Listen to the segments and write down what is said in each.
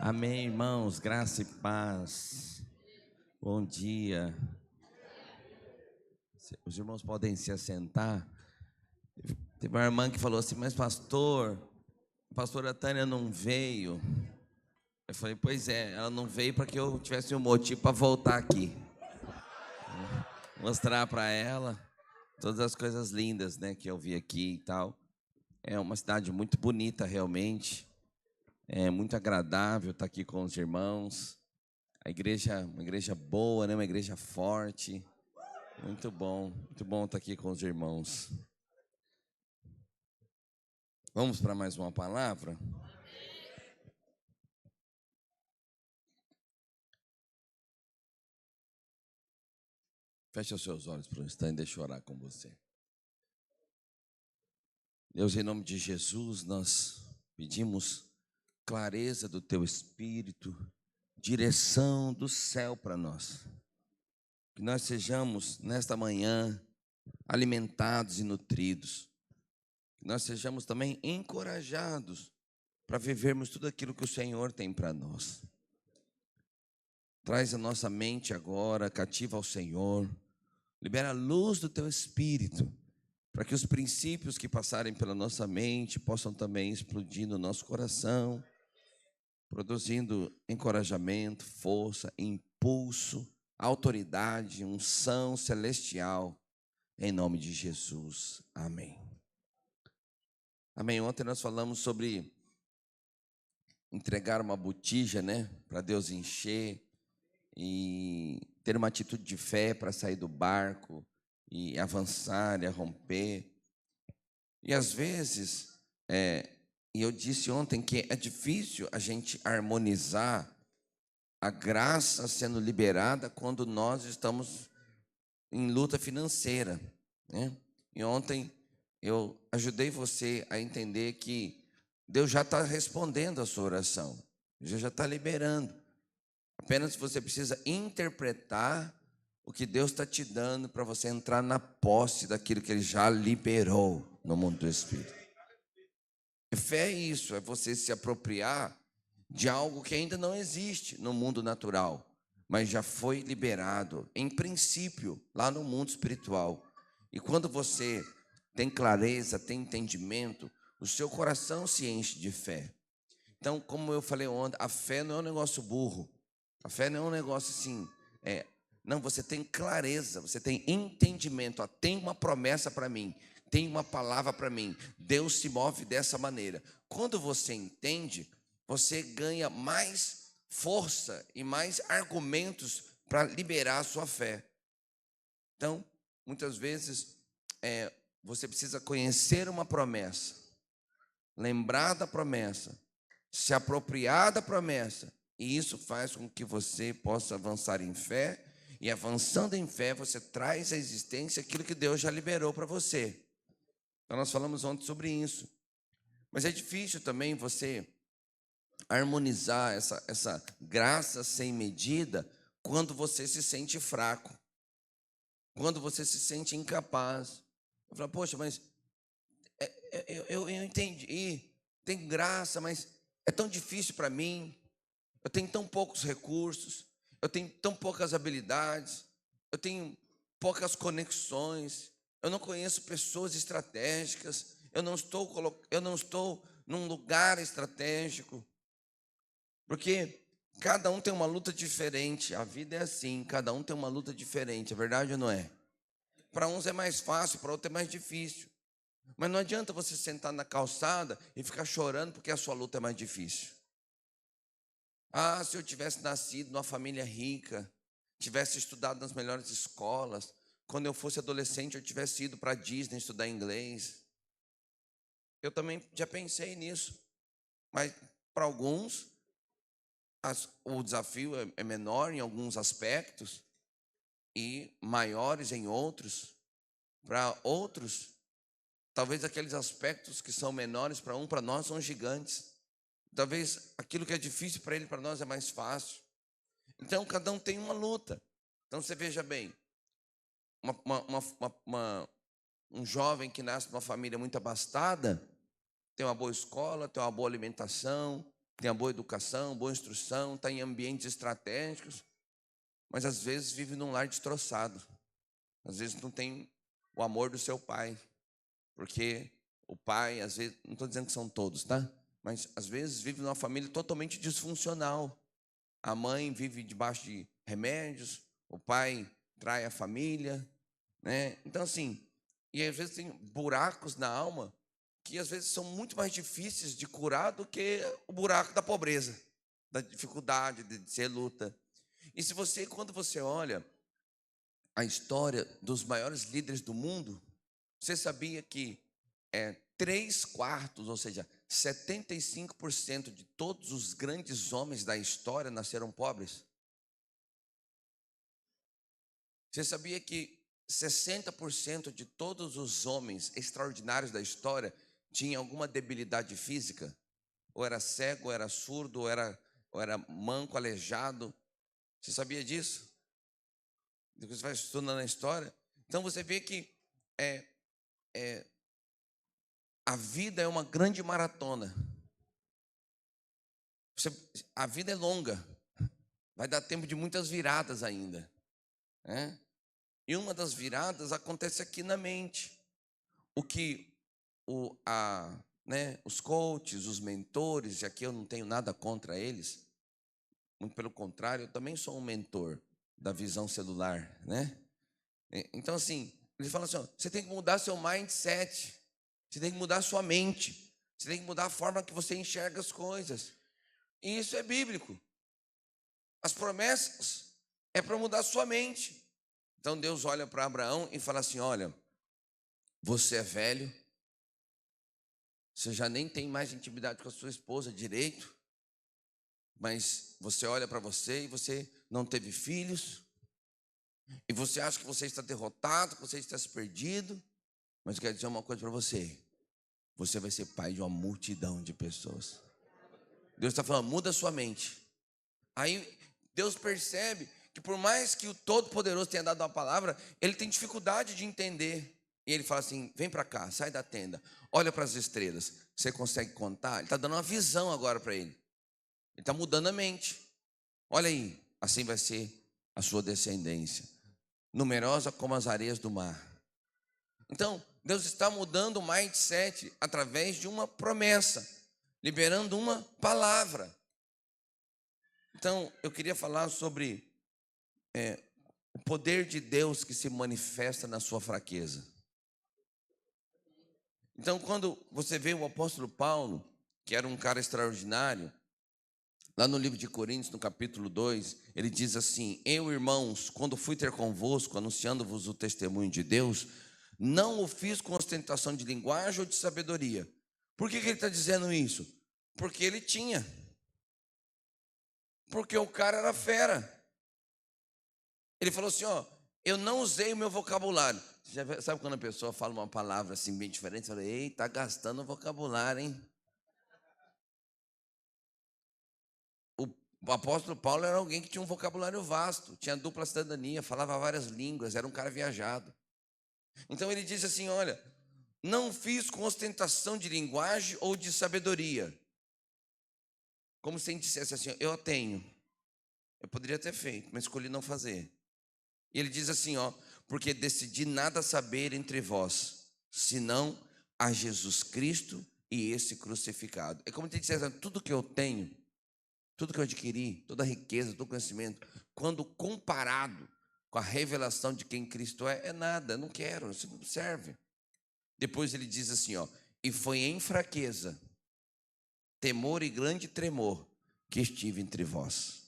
Amém, irmãos, graça e paz. Bom dia. Os irmãos podem se assentar. Teve uma irmã que falou assim: mas pastor, a pastora Tânia não veio. Eu falei: pois é, ela não veio para que eu tivesse um motivo para voltar aqui. Mostrar para ela todas as coisas lindas, né, que eu vi aqui e tal. É uma cidade muito bonita, realmente. É muito agradável estar aqui com os irmãos. A igreja, uma igreja boa, né? Uma igreja forte. Muito bom estar aqui com os irmãos. Vamos para mais uma palavra? Feche os seus olhos por um instante, deixa eu orar com você. Deus, em nome de Jesus, nós pedimos clareza do Teu Espírito, direção do céu para nós. Que nós sejamos, nesta manhã, alimentados e nutridos. Que nós sejamos também encorajados para vivermos tudo aquilo que o Senhor tem para nós. Traz a nossa mente agora cativa ao Senhor. Libera a luz do Teu Espírito, para que os princípios que passarem pela nossa mente possam também explodir no nosso coração, produzindo encorajamento, força, impulso, autoridade, unção celestial, em nome de Jesus. Amém. Amém. Ontem nós falamos sobre entregar uma botija, né, para Deus encher e ter uma atitude de fé para sair do barco e avançar e romper. E às vezes, e eu disse ontem que é difícil a gente harmonizar a graça sendo liberada quando nós estamos em luta financeira, né? E ontem eu ajudei você a entender que Deus já está respondendo a sua oração, Deus já está liberando. Apenas você precisa interpretar o que Deus está te dando para você entrar na posse daquilo que Ele já liberou no mundo do Espírito. Fé é isso, é você se apropriar de algo que ainda não existe no mundo natural, mas já foi liberado, em princípio, lá no mundo espiritual. E quando você tem clareza, tem entendimento, o seu coração se enche de fé. Então, como eu falei ontem, a fé não é um negócio burro. A fé não é um negócio assim, não, você tem clareza, você tem entendimento. Tem uma promessa para mim, tem uma palavra para mim. Deus se move dessa maneira. Quando você entende, você ganha mais força e mais argumentos para liberar a sua fé. Então, muitas vezes, você precisa conhecer uma promessa, lembrar da promessa, se apropriar da promessa, e isso faz com que você possa avançar em fé, e avançando em fé, você traz à existência aquilo que Deus já liberou para você. Então, nós falamos ontem sobre isso. Mas é difícil também você harmonizar essa graça sem medida quando você se sente fraco, quando você se sente incapaz. Eu falo, poxa, mas eu entendi, tem graça, mas é tão difícil para mim. Eu tenho tão poucos recursos, eu tenho tão poucas habilidades, eu tenho poucas conexões, eu não conheço pessoas estratégicas, eu não estou num lugar estratégico. Porque cada um tem uma luta diferente, a vida é assim, cada um tem uma luta diferente, é verdade ou não é? Para uns é mais fácil, para outros é mais difícil. Mas não adianta você sentar na calçada e ficar chorando porque a sua luta é mais difícil. Ah, se eu tivesse nascido numa família rica, tivesse estudado nas melhores escolas, quando eu fosse adolescente eu tivesse ido para a Disney estudar inglês. Eu também já pensei nisso. Mas para alguns, o desafio é menor em alguns aspectos e maiores em outros. Para outros, talvez aqueles aspectos que são menores para nós são gigantes. Talvez aquilo que é difícil para ele, para nós é mais fácil. Então, cada um tem uma luta. Então, você veja bem, um jovem que nasce numa família muito abastada, tem uma boa escola, tem uma boa alimentação, tem a boa educação, boa instrução, está em ambientes estratégicos, mas às vezes vive num lar destroçado. Às vezes não tem o amor do seu pai, porque o pai, às vezes, não estou dizendo que são todos, tá? Mas às vezes vive numa família totalmente disfuncional. A mãe vive debaixo de remédios, o pai trai a família, né? Então assim, e às vezes tem buracos na alma que às vezes são muito mais difíceis de curar do que o buraco da pobreza, da dificuldade de ser luta. E se você, quando você olha a história dos maiores líderes do mundo, você sabia que 3/4, ou seja, 75% de todos os grandes homens da história nasceram pobres? Você sabia que 60% de todos os homens extraordinários da história tinham alguma debilidade física? Ou era cego, ou era surdo, ou era manco, aleijado? Você sabia disso? Depois você vai estudando a história. Então você vê que a vida é uma grande maratona. A vida é longa. Vai dar tempo de muitas viradas ainda, né? E uma das viradas acontece aqui na mente. O que os coaches, os mentores, e aqui eu não tenho nada contra eles, muito pelo contrário, eu também sou um mentor da visão celular, né? Então assim, eles falam assim, ó, você tem que mudar seu mindset, você tem que mudar sua mente, você tem que mudar a forma que você enxerga as coisas. E isso é bíblico. As promessas é para mudar sua mente. Então Deus olha para Abraão e fala assim, olha, você é velho, você já nem tem mais intimidade com a sua esposa direito, mas você olha para você e você não teve filhos, e você acha que você está derrotado, que você está se perdido, mas eu quero dizer uma coisa para você, você vai ser pai de uma multidão de pessoas. Deus está falando, muda a sua mente. Aí Deus percebe que por mais que o Todo-Poderoso tenha dado uma palavra, ele tem dificuldade de entender. E ele fala assim, vem para cá, sai da tenda, olha para as estrelas, você consegue contar? Ele está dando uma visão agora para ele. Ele está mudando a mente. Olha aí, assim vai ser a sua descendência, numerosa como as areias do mar. Então, Deus está mudando o mindset através de uma promessa, liberando uma palavra. Então, eu queria falar sobre o poder de Deus que se manifesta na sua fraqueza. Então, quando você vê o apóstolo Paulo, que era um cara extraordinário, lá no livro de Coríntios, no capítulo 2, ele diz assim, eu, irmãos, quando fui ter convosco, anunciando-vos o testemunho de Deus, não o fiz com ostentação de linguagem ou de sabedoria. Por que ele está dizendo isso? Porque ele tinha. Porque o cara era fera. Ele falou assim, ó, eu não usei o meu vocabulário. Você já sabe quando a pessoa fala uma palavra assim bem diferente, você fala, ei, tá gastando o vocabulário, hein? O apóstolo Paulo era alguém que tinha um vocabulário vasto, tinha dupla cidadania, falava várias línguas, era um cara viajado. Então ele diz assim, olha, não fiz com ostentação de linguagem ou de sabedoria. Como se ele dissesse assim, eu tenho. Eu poderia ter feito, mas escolhi não fazer. E ele diz assim, ó, porque decidi nada saber entre vós, senão a Jesus Cristo e esse crucificado. É como se ele dissesse, tudo que eu tenho, tudo que eu adquiri, toda a riqueza, todo o conhecimento, quando comparado com a revelação de quem Cristo é nada, não quero, isso não serve. Depois ele diz assim, ó, e foi em fraqueza, temor e grande tremor que estive entre vós.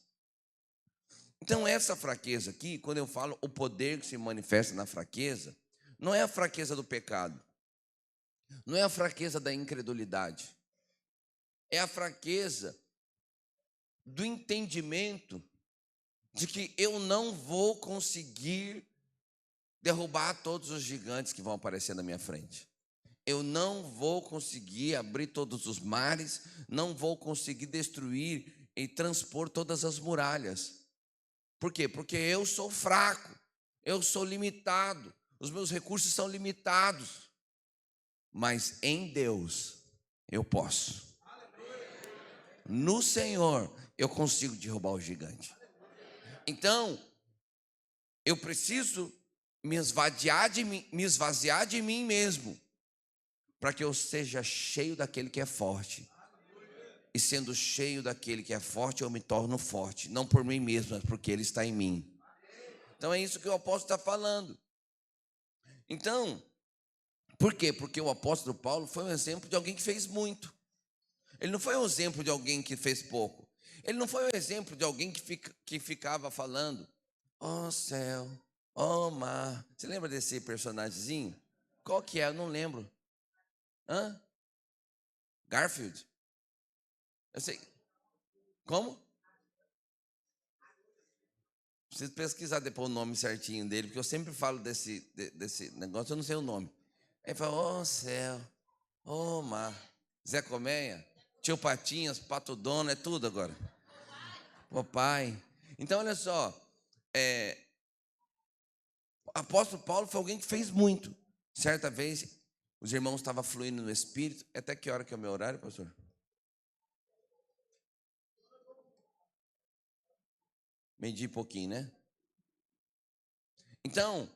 Então essa fraqueza aqui, quando eu falo o poder que se manifesta na fraqueza, não é a fraqueza do pecado, não é a fraqueza da incredulidade, é a fraqueza do entendimento de que eu não vou conseguir derrubar todos os gigantes que vão aparecer na minha frente. Eu não vou conseguir abrir todos os mares, não vou conseguir destruir e transpor todas as muralhas. Por quê? Porque eu sou fraco, eu sou limitado, os meus recursos são limitados. Mas em Deus eu posso. no Senhor, eu consigo derrubar o gigante. Então, eu preciso me esvaziar de mim mesmo, para que eu seja cheio daquele que é forte. E sendo cheio daquele que é forte, eu me torno forte, não por mim mesmo, mas porque ele está em mim. Então é isso que o apóstolo está falando. Então, por quê? Porque o apóstolo Paulo foi um exemplo de alguém que fez muito. Ele não foi um exemplo de alguém que fez pouco. Ele não foi um exemplo de alguém que ficava falando, ó céu, ó mar. Você lembra desse personagemzinho? Qual que é? Eu não lembro. Hã? Garfield? Eu sei. Como? Preciso pesquisar depois o nome certinho dele, porque eu sempre falo desse negócio, eu não sei o nome. Aí fala, ó céu, ó mar. Zé Colmeia, Tio Patinhas, Pato Dono, é tudo agora. Papai. Então, olha só, o apóstolo Paulo foi alguém que fez muito. Certa vez, os irmãos estavam fluindo no Espírito. Até que hora que é o meu horário, pastor? Meio-dia e pouquinho, né? Então,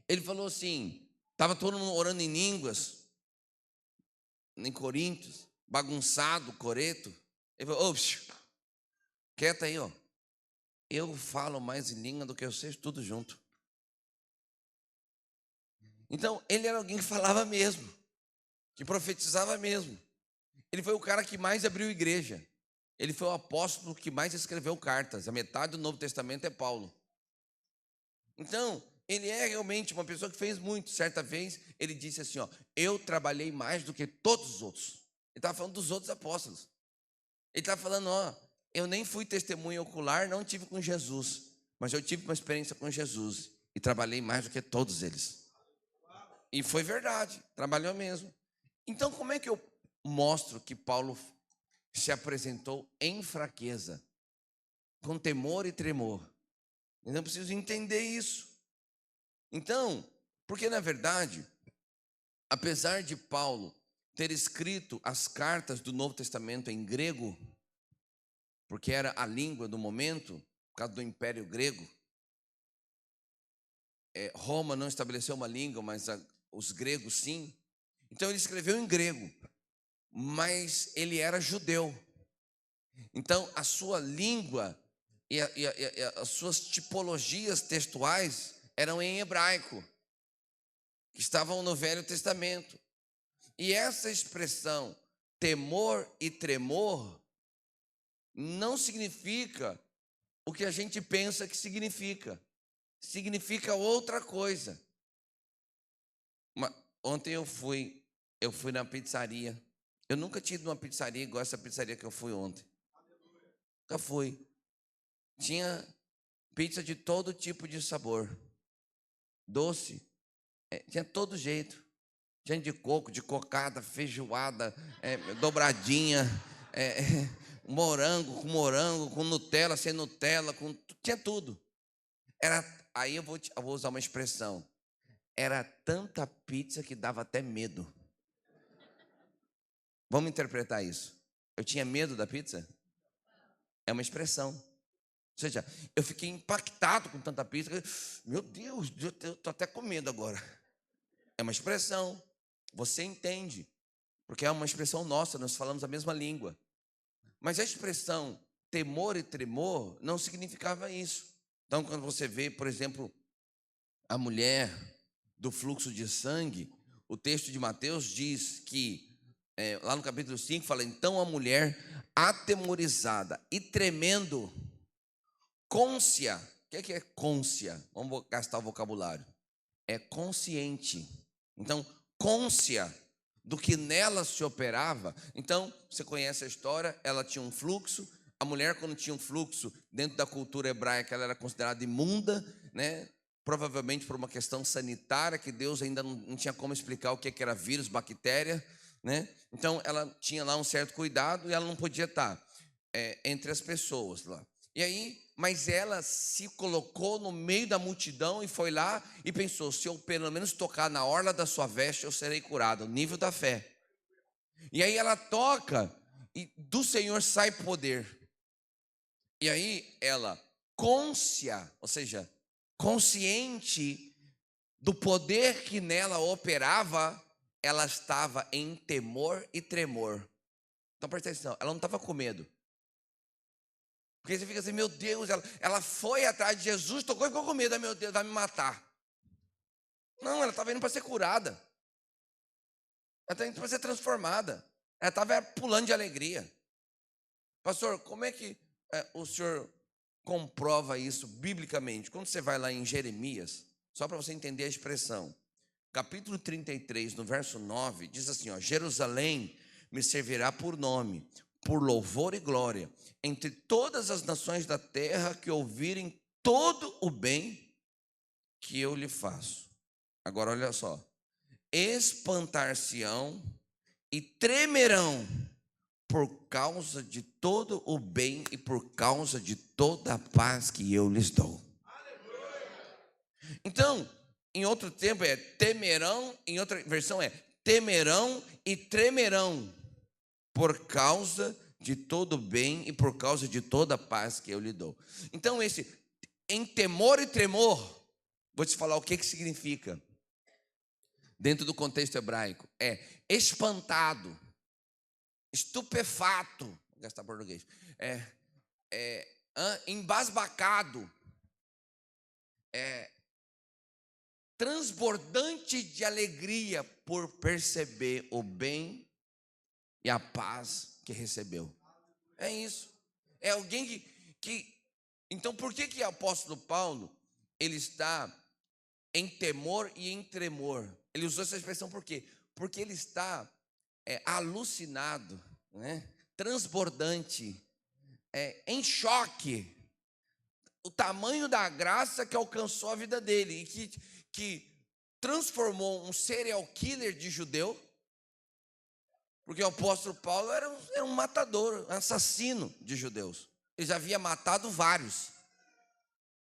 ele falou assim, estava todo mundo orando em línguas, em Coríntios, bagunçado, coreto. Ele falou, ô, quieta aí, ó. Eu falo mais em língua do que vocês, tudo junto. Então, ele era alguém que falava mesmo, que profetizava mesmo. Ele foi o cara que mais abriu igreja. Ele foi o apóstolo que mais escreveu cartas. A metade do Novo Testamento é Paulo. Então, ele é realmente uma pessoa que fez muito. Certa vez, ele disse assim, ó, eu trabalhei mais do que todos os outros. Ele estava falando dos outros apóstolos. Ele estava falando, ó, eu nem fui testemunha ocular, não tive com Jesus, mas eu tive uma experiência com Jesus e trabalhei mais do que todos eles. E foi verdade, trabalhou mesmo. Então, como é que eu mostro que Paulo se apresentou em fraqueza, com temor e tremor? Eu não preciso entender isso. Então, porque na verdade, apesar de Paulo ter escrito as cartas do Novo Testamento em grego, porque era a língua do momento, por causa do Império Grego, Roma não estabeleceu uma língua, mas os gregos sim. Então ele escreveu em grego, mas ele era judeu. Então a sua língua e as suas tipologias textuais eram em hebraico, que estavam no Velho Testamento. E essa expressão, temor e tremor, não significa o que a gente pensa que significa. Significa outra coisa. Ontem eu fui na pizzaria. Eu nunca tinha ido numa pizzaria igual essa pizzaria que eu fui ontem. Nunca fui. Tinha pizza de todo tipo de sabor. Doce. Tinha todo jeito. Tinha de coco, de cocada, feijoada, dobradinha, morango, com Nutella, sem Nutella, tinha tudo. Aí eu vou usar uma expressão. Era tanta pizza que dava até medo. Vamos interpretar isso. Eu tinha medo da pizza? É uma expressão. Ou seja, eu fiquei impactado com tanta pizza. Meu Deus, eu estou até com medo agora. É uma expressão. Você entende. Porque é uma expressão nossa, nós falamos a mesma língua. Mas a expressão temor e tremor não significava isso. Então, quando você vê, por exemplo, a mulher do fluxo de sangue, o texto de Mateus diz que, lá no capítulo 5, fala, então a mulher atemorizada e tremendo, côncia. O que é côncia? Vamos gastar o vocabulário. É consciente. Então, côncia do que nela se operava. Então, você conhece a história, ela tinha um fluxo. A mulher, quando tinha um fluxo, dentro da cultura hebraica, ela era considerada imunda, né? Provavelmente por uma questão sanitária, que Deus ainda não tinha como explicar o que era vírus, bactéria, né? Então, ela tinha lá um certo cuidado e ela não podia estar entre as pessoas lá. E aí, mas ela se colocou no meio da multidão e foi lá e pensou, se eu pelo menos tocar na orla da sua veste, eu serei curado, o nível da fé. E aí ela toca e do Senhor sai poder. E aí ela, ou seja, consciente do poder que nela operava, ela estava em temor e tremor. Então presta atenção, ela não estava com medo. Porque você fica assim, meu Deus, ela foi atrás de Jesus, tocou e ficou com medo, meu Deus, vai me matar. Não, ela estava indo para ser curada. Ela estava indo para ser transformada. Ela estava pulando de alegria. Pastor, como é que o senhor comprova isso biblicamente? Quando você vai lá em Jeremias, só para você entender a expressão, capítulo 33, no verso 9, diz assim, ó, Jerusalém me servirá por nome, por louvor e glória, entre todas as nações da terra que ouvirem todo o bem que eu lhe faço. Agora olha só, espantar-se-ão e tremerão por causa de todo o bem e por causa de toda a paz que eu lhes dou. Então, em outro tempo é temerão, em outra versão é temerão e tremerão por causa de todo o bem e por causa de toda a paz que eu lhe dou. Então, esse em temor e tremor, vou te falar o que significa. Dentro do contexto hebraico, é espantado, estupefato, vou gastar português, embasbacado, transbordante de alegria por perceber o bem e a paz que recebeu. É isso. É alguém então, por que o apóstolo Paulo, ele está em temor e em tremor? Ele usou essa expressão por quê? Porque ele está alucinado, né? Transbordante, em choque. O tamanho da graça que alcançou a vida dele e que transformou um serial killer de judeu, porque o apóstolo Paulo era um matador, um assassino de judeus. Ele já havia matado vários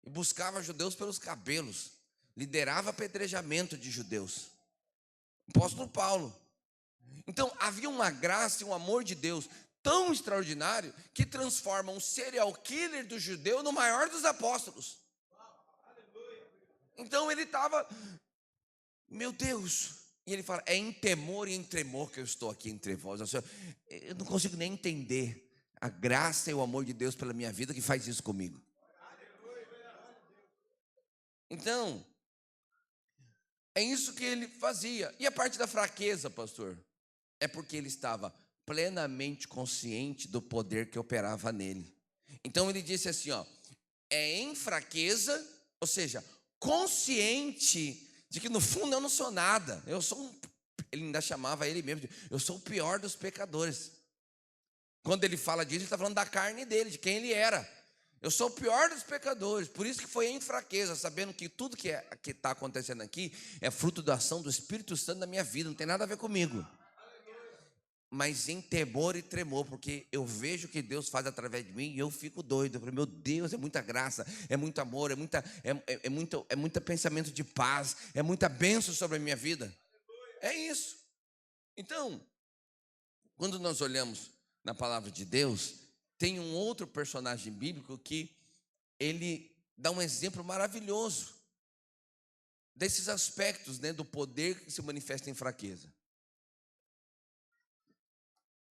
e buscava judeus pelos cabelos, liderava apedrejamento de judeus. Apóstolo Paulo. Então havia uma graça e um amor de Deus tão extraordinário que transforma um serial killer do judeu no maior dos apóstolos. Então ele estava, meu Deus, e ele fala, é em temor e em tremor que eu estou aqui entre vós. Eu não consigo nem entender a graça e o amor de Deus pela minha vida que faz isso comigo. Então, é isso que ele fazia. E a parte da fraqueza, pastor? É porque ele estava plenamente consciente do poder que operava nele. Então ele disse assim, ó, é em fraqueza, ou seja, consciente de que no fundo eu não sou nada. Ele ainda chamava ele mesmo de, eu sou o pior dos pecadores. Quando ele fala disso, ele está falando da carne dele, de quem ele era. Eu sou o pior dos pecadores, por isso que foi em fraqueza, sabendo que tudo que está acontecendo aqui é fruto da ação do Espírito Santo na minha vida, não tem nada a ver comigo. Mas em temor e tremor, porque eu vejo o que Deus faz através de mim e eu fico doido. Eu falo, meu Deus, é muita graça, é muito amor, é muito pensamento de paz, é muita bênção sobre a minha vida. É isso. Então, quando nós olhamos na palavra de Deus, tem um outro personagem bíblico que ele dá um exemplo maravilhoso desses aspectos, né, do poder que se manifesta em fraqueza.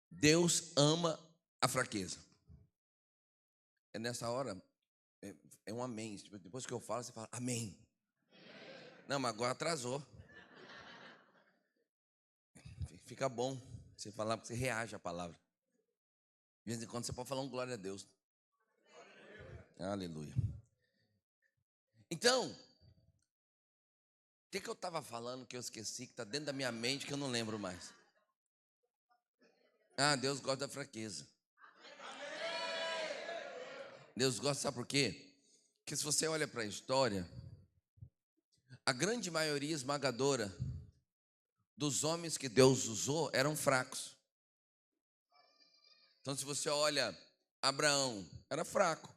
Deus ama a fraqueza. É nessa hora, é um amém. Depois que eu falo, você fala amém. Não, mas agora atrasou. Fica bom você falar, porque você reage à palavra. De vez em quando você pode falar um glória a Deus. Aleluia. Então, o que eu estava falando que eu esqueci, que está dentro da minha mente, que eu não lembro mais? Ah, Deus gosta da fraqueza. Deus gosta, sabe por quê? Porque se você olha para a história, a grande maioria esmagadora dos homens que Deus usou eram fracos. Então, se você olha, Abraão era fraco,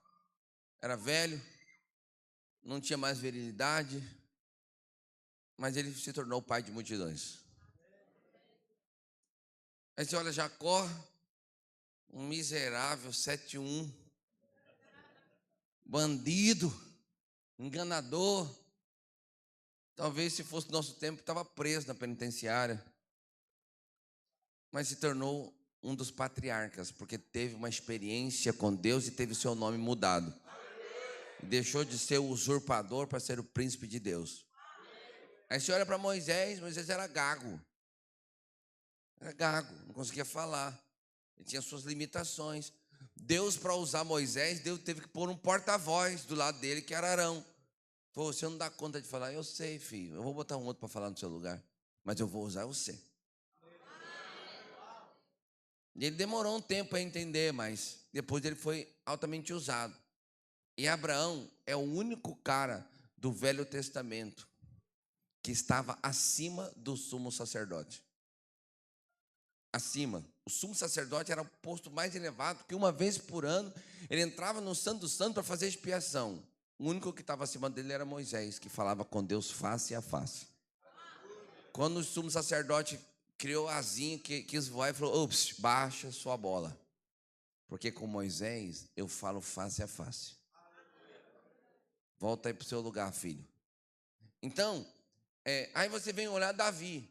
era velho, não tinha mais virilidade, mas ele se tornou pai de multidões. Aí você olha Jacó, um miserável 7-1, bandido, enganador. Talvez se fosse nosso tempo, estava preso na penitenciária. Mas se tornou um dos patriarcas, porque teve uma experiência com Deus e teve seu nome mudado. Deixou de ser o usurpador para ser o príncipe de Deus. Aí você olha para Moisés, Moisés era gago. Era gago, não conseguia falar. Ele tinha suas limitações. Deus, para usar Moisés, Deus teve que pôr um porta-voz do lado dele, que era Arão. Pô, você não dá conta de falar. Eu sei, filho, eu vou botar um outro para falar no seu lugar, mas eu vou usar você. E ele demorou um tempo para entender, mas depois ele foi altamente usado. E Abraão é o único cara do Velho Testamento que estava acima do sumo sacerdote. Acima. O sumo sacerdote era o posto mais elevado, que uma vez por ano ele entrava no Santo dos Santos para fazer expiação. O único que estava acima dele era Moisés, que falava com Deus face a face. Quando o sumo sacerdote criou asinho, quis voar, ele falou: ops, baixa sua bola, porque com Moisés eu falo face a face. Volta aí para o seu lugar, filho. Então, aí você vem olhar Davi.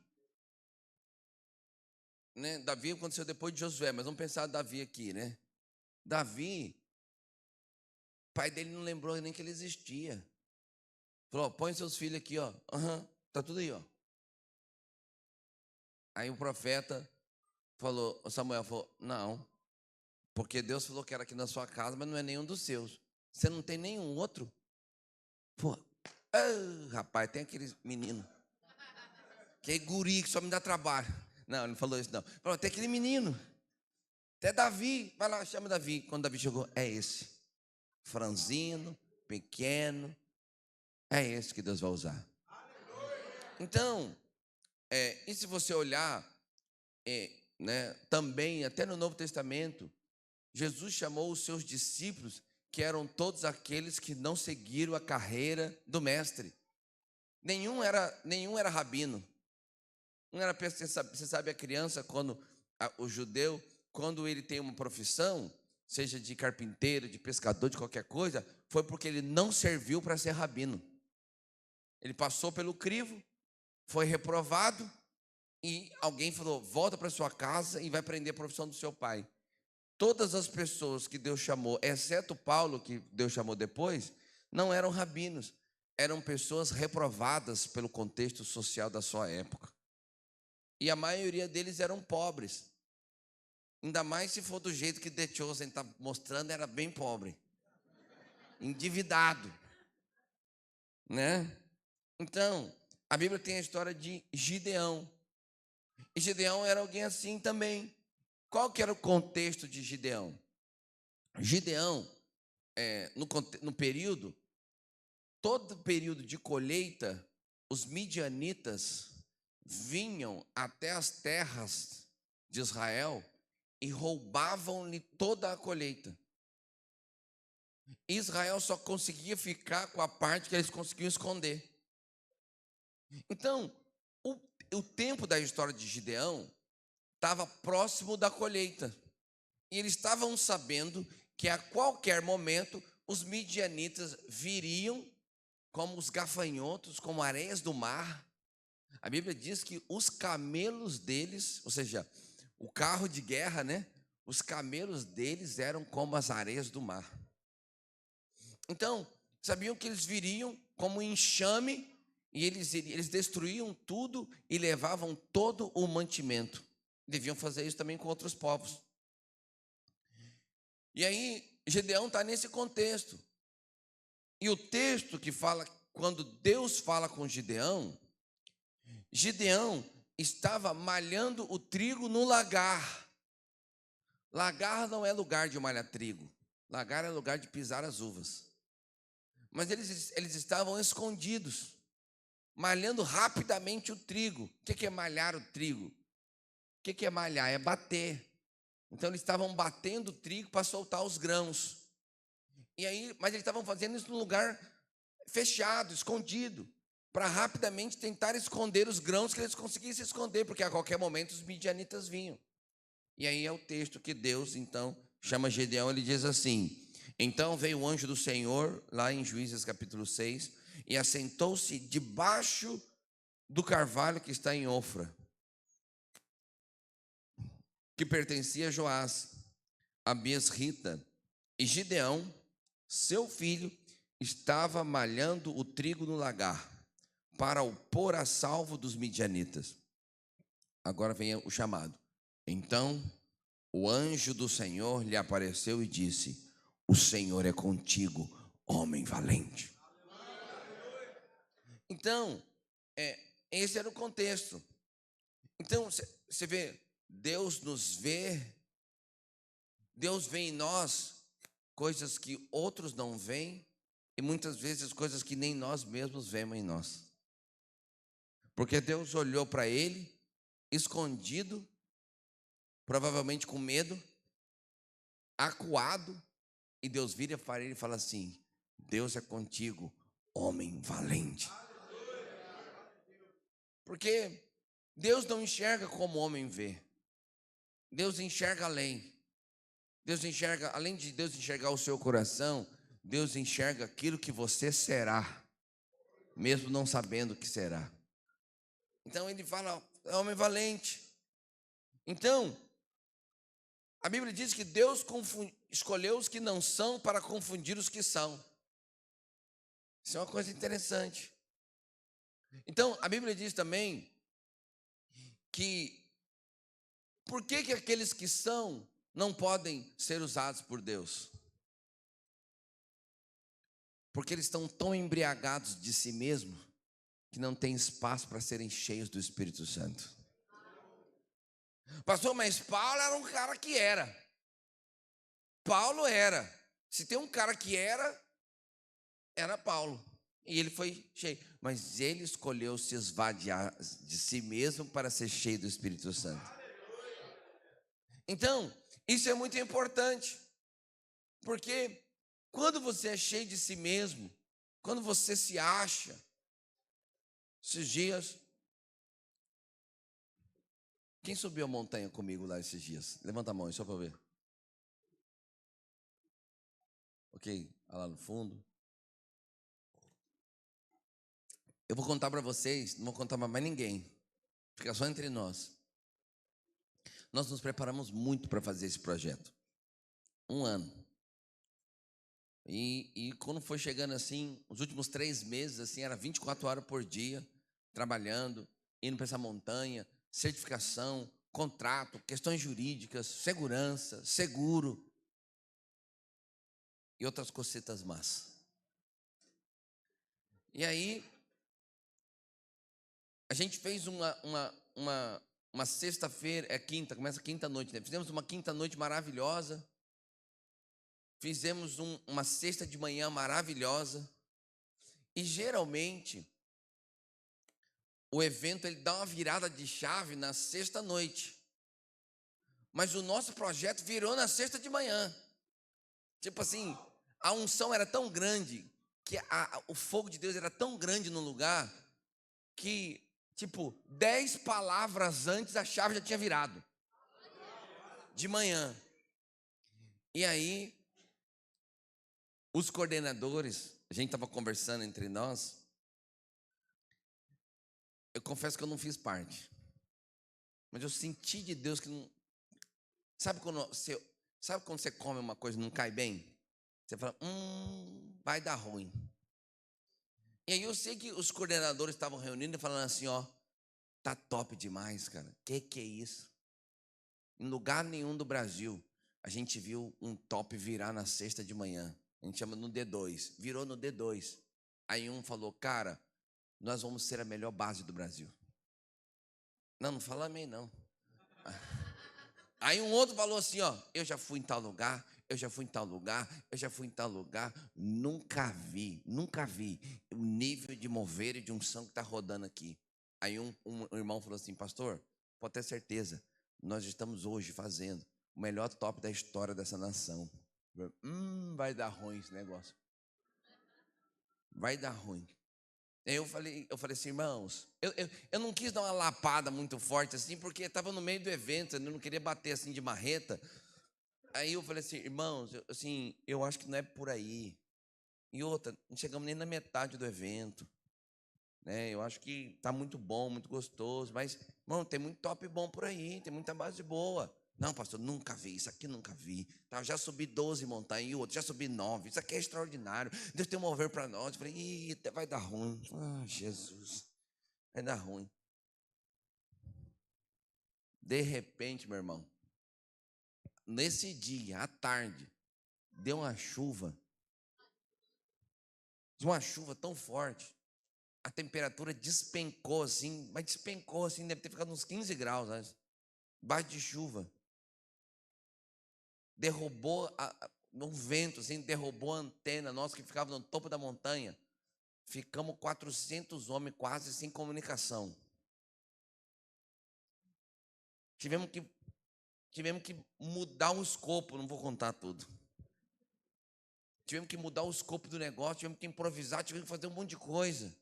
Né? Davi aconteceu depois de Josué, mas vamos pensar Davi aqui, né? Davi, o pai dele não lembrou nem que ele existia. Falou: põe seus filhos aqui, ó. Tá tudo aí, ó. Aí o profeta falou, Samuel falou: não, porque Deus falou que era aqui na sua casa, mas não é nenhum dos seus. Você não tem nenhum outro? Pô, rapaz, tem aquele menino que é guri, que só me dá trabalho. Não, ele não falou isso, não. Falou: tem aquele menino, até Davi, vai lá, chama Davi. Quando Davi chegou, é esse, franzino, pequeno, é esse que Deus vai usar. Então, e se você olhar, né, também, até no Novo Testamento, Jesus chamou os seus discípulos, que eram todos aqueles que não seguiram a carreira do mestre. Nenhum era rabino. Não era, você sabe, a criança, quando o judeu, quando ele tem uma profissão, seja de carpinteiro, de pescador, de qualquer coisa, foi porque ele não serviu para ser rabino. Ele passou pelo crivo, foi reprovado, e alguém falou: volta para sua casa e vai aprender a profissão do seu pai. Todas as pessoas que Deus chamou, exceto Paulo, que Deus chamou depois, não eram rabinos, eram pessoas reprovadas pelo contexto social da sua época. E a maioria deles eram pobres. Ainda mais se for do jeito que The Chosen está mostrando, era bem pobre. Endividado. Né? Então, a Bíblia tem a história de Gideão. E Gideão era alguém assim também. Qual que era o contexto de Gideão? Gideão, no período, todo período de colheita, os midianitas vinham até as terras de Israel e roubavam-lhe toda a colheita. Israel só conseguia ficar com a parte que eles conseguiam esconder. Então, o tempo da história de Gideão estava próximo da colheita. E eles estavam sabendo que a qualquer momento os midianitas viriam como os gafanhotos, como areias do mar. A Bíblia diz que os camelos deles, ou seja, o carro de guerra, né? Os camelos deles eram como as areias do mar. Então, sabiam que eles viriam como enxame e eles destruíam tudo e levavam todo o mantimento. Deviam fazer isso também com outros povos. E aí, Gideão está nesse contexto. E o texto que fala, quando Deus fala com Gideão, Gideão estava malhando o trigo no lagar. Lagar não é lugar de malhar trigo. Lagar é lugar de pisar as uvas. Mas eles estavam escondidos, malhando rapidamente o trigo. O que é malhar o trigo? O que é malhar? É bater. Então eles estavam batendo o trigo para soltar os grãos. Mas eles estavam fazendo isso num lugar fechado, escondido, para rapidamente tentar esconder os grãos que eles conseguissem esconder, porque a qualquer momento os midianitas vinham. E aí é o texto que Deus, então, chama Gedeão, ele diz assim: então veio o anjo do Senhor, lá em Juízes capítulo 6, e assentou-se debaixo do carvalho que está em Ofra, que pertencia a Joás, a Biesrita, e Gideão, seu filho, estava malhando o trigo no lagar, para o pôr a salvo dos midianitas. Agora vem o chamado. Então o anjo do Senhor lhe apareceu e disse: o Senhor é contigo, homem valente. Então, esse era o contexto. Então, você vê, Deus nos vê, Deus vê em nós coisas que outros não veem, e muitas vezes coisas que nem nós mesmos vemos em nós. Porque Deus olhou para ele, escondido, provavelmente com medo, acuado, e Deus vira para ele e fala assim: Deus é contigo, homem valente. Porque Deus não enxerga como o homem vê. Deus enxerga além. Deus enxerga, além de Deus enxergar o seu coração, Deus enxerga aquilo que você será, mesmo não sabendo o que será. Então ele fala, é homem valente. Então, a Bíblia diz que Deus escolheu os que não são para confundir os que são. Isso é uma coisa interessante. Então, a Bíblia diz também que por que aqueles que são não podem ser usados por Deus? Porque eles estão tão embriagados de si mesmos que não tem espaço para serem cheios do Espírito Santo. Pastor, mas Paulo era um cara que era. Paulo era. Se tem um cara que era Paulo. E ele foi cheio. Mas ele escolheu se esvaziar de si mesmo para ser cheio do Espírito Santo. Então, isso é muito importante. Porque quando você é cheio de si mesmo, quando você se acha, esses dias, quem subiu a montanha comigo lá esses dias? Levanta a mão, só para eu ver. Ok, lá no fundo. Eu vou contar para vocês, não vou contar para mais ninguém. Fica só entre nós. Nós nos preparamos muito para fazer esse projeto. 1 ano. E quando foi chegando assim, os últimos 3 meses, assim, era 24 horas por dia, trabalhando, indo para essa montanha, certificação, contrato, questões jurídicas, segurança, seguro e outras cositas más. E aí, a gente fez uma sexta-feira, quinta, começa quinta noite, né? Fizemos uma quinta noite maravilhosa. Fizemos uma sexta de manhã maravilhosa. E geralmente, o evento ele dá uma virada de chave na sexta noite. Mas o nosso projeto virou na sexta de manhã. Tipo assim, a unção era tão grande, que o fogo de Deus era tão grande no lugar, que, tipo, 10 palavras antes a chave já tinha virado. De manhã. E aí, os coordenadores, a gente estava conversando entre nós. Eu confesso que eu não fiz parte. Mas eu senti de Deus que não. Sabe quando você come uma coisa e não cai bem? Você fala, vai dar ruim. E aí eu sei que os coordenadores estavam reunindo e falando assim, ó, tá top demais, cara. Que é isso? Em lugar nenhum do Brasil, a gente viu um top virar na sexta de manhã. A gente chama no D2. Virou no D2. Aí um falou, cara, nós vamos ser a melhor base do Brasil. Não fala amém, não. Aí um outro falou assim, ó, eu já fui em tal lugar, eu já fui em tal lugar, eu já fui em tal lugar. Nunca vi o nível de mover e de unção que está rodando aqui. Aí um irmão falou assim, pastor, pode ter certeza, nós estamos hoje fazendo o melhor top da história dessa nação. Vai dar ruim esse negócio. Vai dar ruim. Eu falei assim, irmãos, eu não quis dar uma lapada muito forte assim, porque estava no meio do evento, eu não queria bater assim de marreta. Aí eu falei assim, irmãos, assim, eu acho que não é por aí. E outra, não chegamos nem na metade do evento, né? Eu acho que tá muito bom, muito gostoso, mas, irmão, tem muito top bom por aí, tem muita base boa. Não, pastor, nunca vi, isso aqui nunca vi. Tá, já subi 12 montanhas, e outro, já subi 9. Isso aqui é extraordinário. Deus tem um mover para nós. Eu falei, ih, até vai dar ruim. Ah, Jesus, vai dar ruim. De repente, meu irmão, nesse dia, à tarde, deu uma chuva tão forte. A temperatura despencou assim, mas despencou assim, deve ter ficado uns 15 graus, né? Baixo de chuva. Derrubou um vento, assim, derrubou a antena nossa que ficava no topo da montanha. Ficamos 400 homens quase sem comunicação. Tivemos que mudar o escopo, não vou contar tudo. Tivemos que mudar o escopo do negócio, tivemos que improvisar, tivemos que fazer um monte de coisa.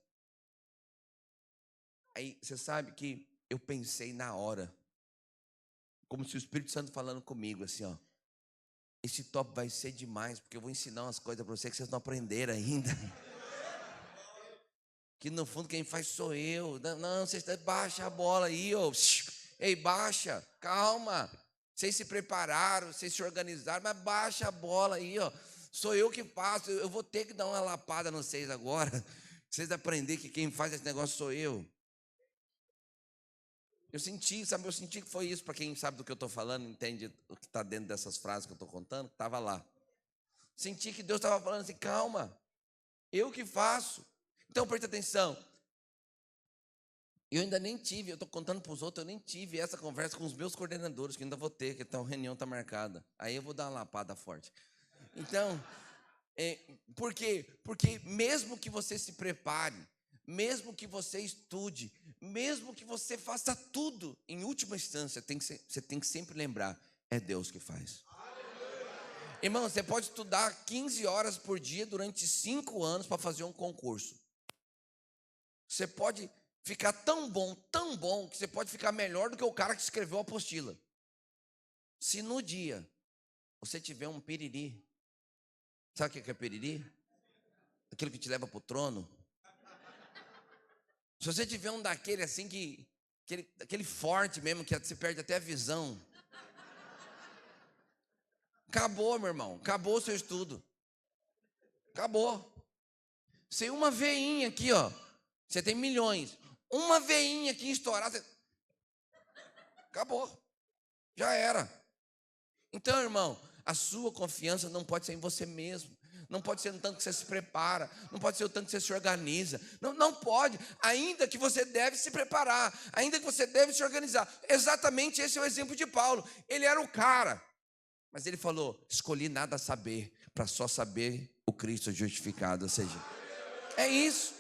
Aí, você sabe que eu pensei na hora, como se o Espírito Santo falando comigo, assim, ó. Esse top vai ser demais, porque eu vou ensinar umas coisas para vocês que vocês não aprenderam ainda. Que no fundo quem faz sou eu. Não, vocês baixa a bola aí, ô. Ei, baixa, calma. Vocês se prepararam, vocês se organizaram, mas baixa a bola aí, ó. Sou eu que faço. Eu vou ter que dar uma lapada nos vocês agora. Vocês aprenderem que quem faz esse negócio sou eu. Eu senti que foi isso. Para quem sabe do que eu estou falando, entende o que está dentro dessas frases que eu estou contando, estava lá. Senti que Deus estava falando assim, calma, eu que faço. Então, presta atenção. Eu ainda nem tive, eu estou contando para os outros, eu nem tive essa conversa com os meus coordenadores, que ainda vou ter, que a reunião está marcada. Aí eu vou dar uma lapada forte. Então, por quê? Porque mesmo que você se prepare, mesmo que você estude, mesmo que você faça tudo, em última instância, você tem que sempre lembrar, é Deus que faz. Irmão, você pode estudar 15 horas por dia durante 5 anos para fazer um concurso. Você pode ficar tão bom, que você pode ficar melhor do que o cara que escreveu a apostila. Se no dia você tiver um piriri, sabe o que é piriri? Aquilo que te leva para o trono. Se você tiver um daquele assim aquele forte mesmo, que você perde até a visão. Acabou, meu irmão. Acabou o seu estudo. Acabou. Sem uma veinha aqui, ó. Você tem milhões. Uma veinha aqui estourar, acabou. Já era. Então, irmão, a sua confiança não pode ser em você mesmo. Não pode ser no tanto que você se prepara. Não pode ser o tanto que você se organiza. Não pode. Ainda que você deve se preparar. Ainda que você deve se organizar. Exatamente esse é o exemplo de Paulo. Ele era o cara. Mas ele falou, escolhi nada a saber, para só saber o Cristo justificado. Ou seja, é isso.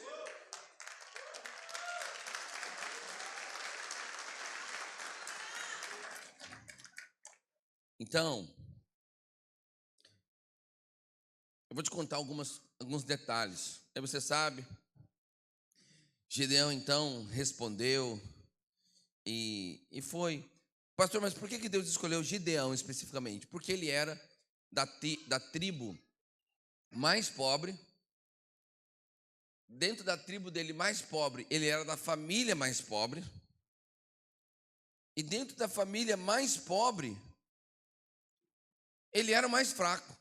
Então, eu vou te contar alguns detalhes. Aí você sabe, Gideão então respondeu e foi. Pastor, mas por que Deus escolheu Gideão especificamente? Porque ele era da tribo mais pobre. Dentro da tribo dele mais pobre, ele era da família mais pobre. E dentro da família mais pobre, ele era o mais fraco.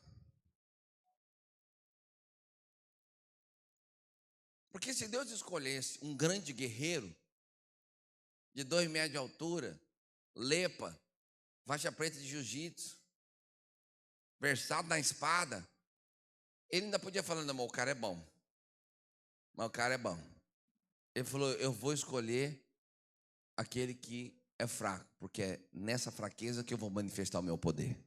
Porque se Deus escolhesse um grande guerreiro, de 2 metros de altura, lepa, faixa preta de jiu-jitsu, versado na espada, ele ainda podia falar, não, mas o cara é bom. Mas o cara é bom. Ele falou, eu vou escolher aquele que é fraco, porque é nessa fraqueza que eu vou manifestar o meu poder.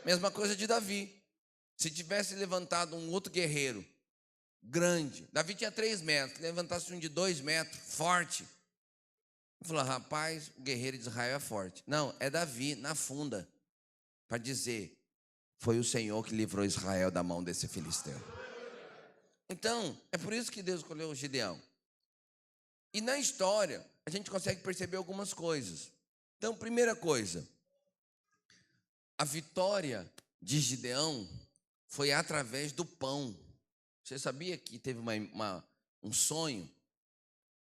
Mesma coisa de Davi. Se tivesse levantado um outro guerreiro grande, Davi tinha 3 metros, levantasse um de 2 metros, forte. Ele falou, rapaz, o guerreiro de Israel é forte. Não, é Davi, na funda, para dizer, foi o Senhor que livrou Israel da mão desse filisteu. Então, é por isso que Deus escolheu o Gideão. E na história, a gente consegue perceber algumas coisas. Então, primeira coisa, a vitória de Gideão foi através do pão. Você sabia que teve um sonho?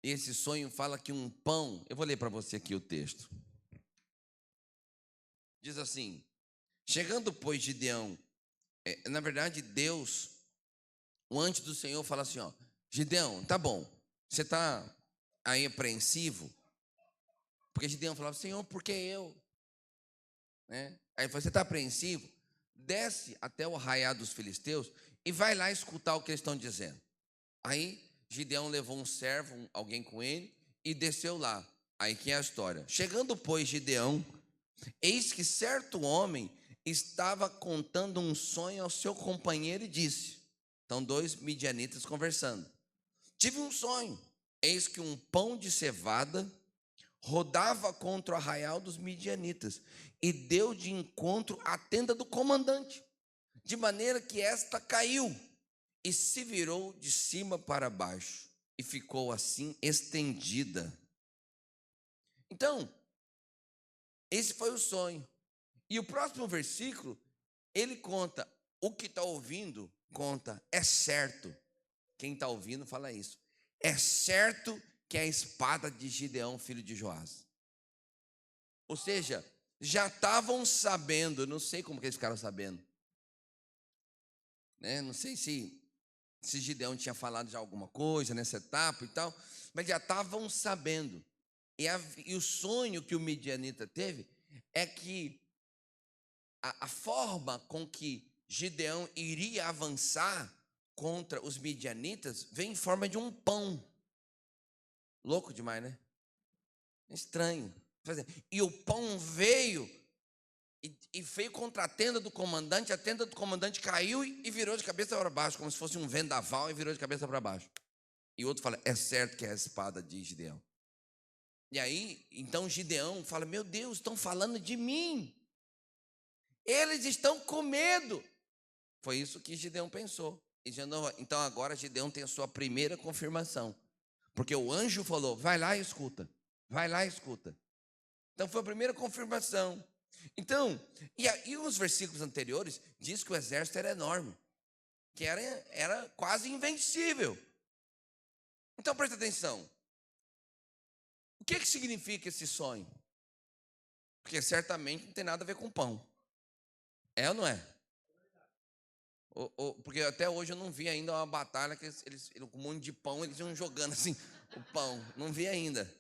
E esse sonho fala que um pão... Eu vou ler para você aqui o texto. Diz assim: chegando, pois, Gideão... na verdade, Deus, o anjo do Senhor, fala assim, ó: Gideão, tá bom, você está aí apreensivo? Porque Gideão falava: Senhor, por que eu? Né? Aí você está apreensivo? Desce até o arraial dos filisteus e vai lá escutar o que eles estão dizendo. Aí Gideão levou um servo, alguém com ele, e desceu lá. Aí que é a história. Chegando, pois, Gideão, eis que certo homem estava contando um sonho ao seu companheiro e disse... Estão dois midianitas conversando. Tive um sonho. Eis que um pão de cevada rodava contra o arraial dos midianitas e deu de encontro à tenda do comandante, de maneira que esta caiu e se virou de cima para baixo e ficou assim estendida. Então, esse foi o sonho. E o próximo versículo, ele conta, o que está ouvindo, conta, é certo. Quem está ouvindo fala isso. É certo que é a espada de Gideão, filho de Joás. Ou seja, já estavam sabendo, não sei como que eles ficaram sabendo, né? Não sei se Gideão tinha falado de alguma coisa nessa etapa e tal, mas já estavam sabendo. E o sonho que o midianita teve é que a forma com que Gideão iria avançar contra os midianitas vem em forma de um pão. Louco demais, né? Estranho. E o pão veio e veio contra a tenda do comandante. A tenda do comandante caiu e virou de cabeça para baixo, como se fosse um vendaval, e virou de cabeça para baixo. E outro fala: é certo que é a espada de Gideão. E aí, então Gideão fala: meu Deus, estão falando de mim. Eles estão com medo. Foi isso que Gideão pensou. Então agora Gideão tem a sua primeira confirmação. Porque o anjo falou: vai lá e escuta. Vai lá e escuta. Então foi a primeira confirmação. Então, e os versículos anteriores diz que o exército era enorme, que era quase invencível. Então presta atenção. O que significa esse sonho? Porque certamente não tem nada a ver com pão. É ou não é? Porque até hoje eu não vi ainda uma batalha que eles com um monte de pão, eles iam jogando assim o pão. Não vi ainda.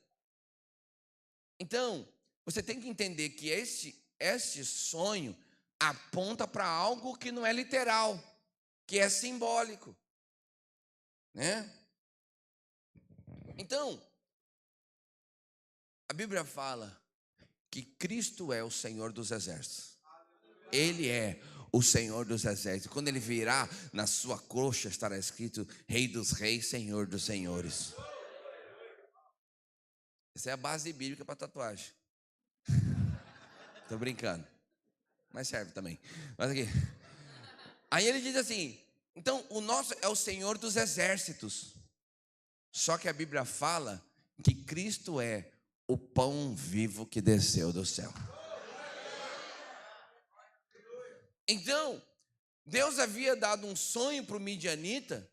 Então, você tem que entender que esse sonho aponta para algo que não é literal, que é simbólico, né? Então, a Bíblia fala que Cristo é o Senhor dos exércitos. Ele é o Senhor dos exércitos. Quando ele virá, na sua coxa estará escrito: Rei dos reis, Senhor dos senhores. Essa é a base bíblica para tatuagem. Tô brincando, mas serve também. Mas aqui. Aí ele diz assim: então o nosso é o Senhor dos exércitos. Só que a Bíblia fala que Cristo é o pão vivo que desceu do céu. Então, Deus havia dado um sonho para o midianita,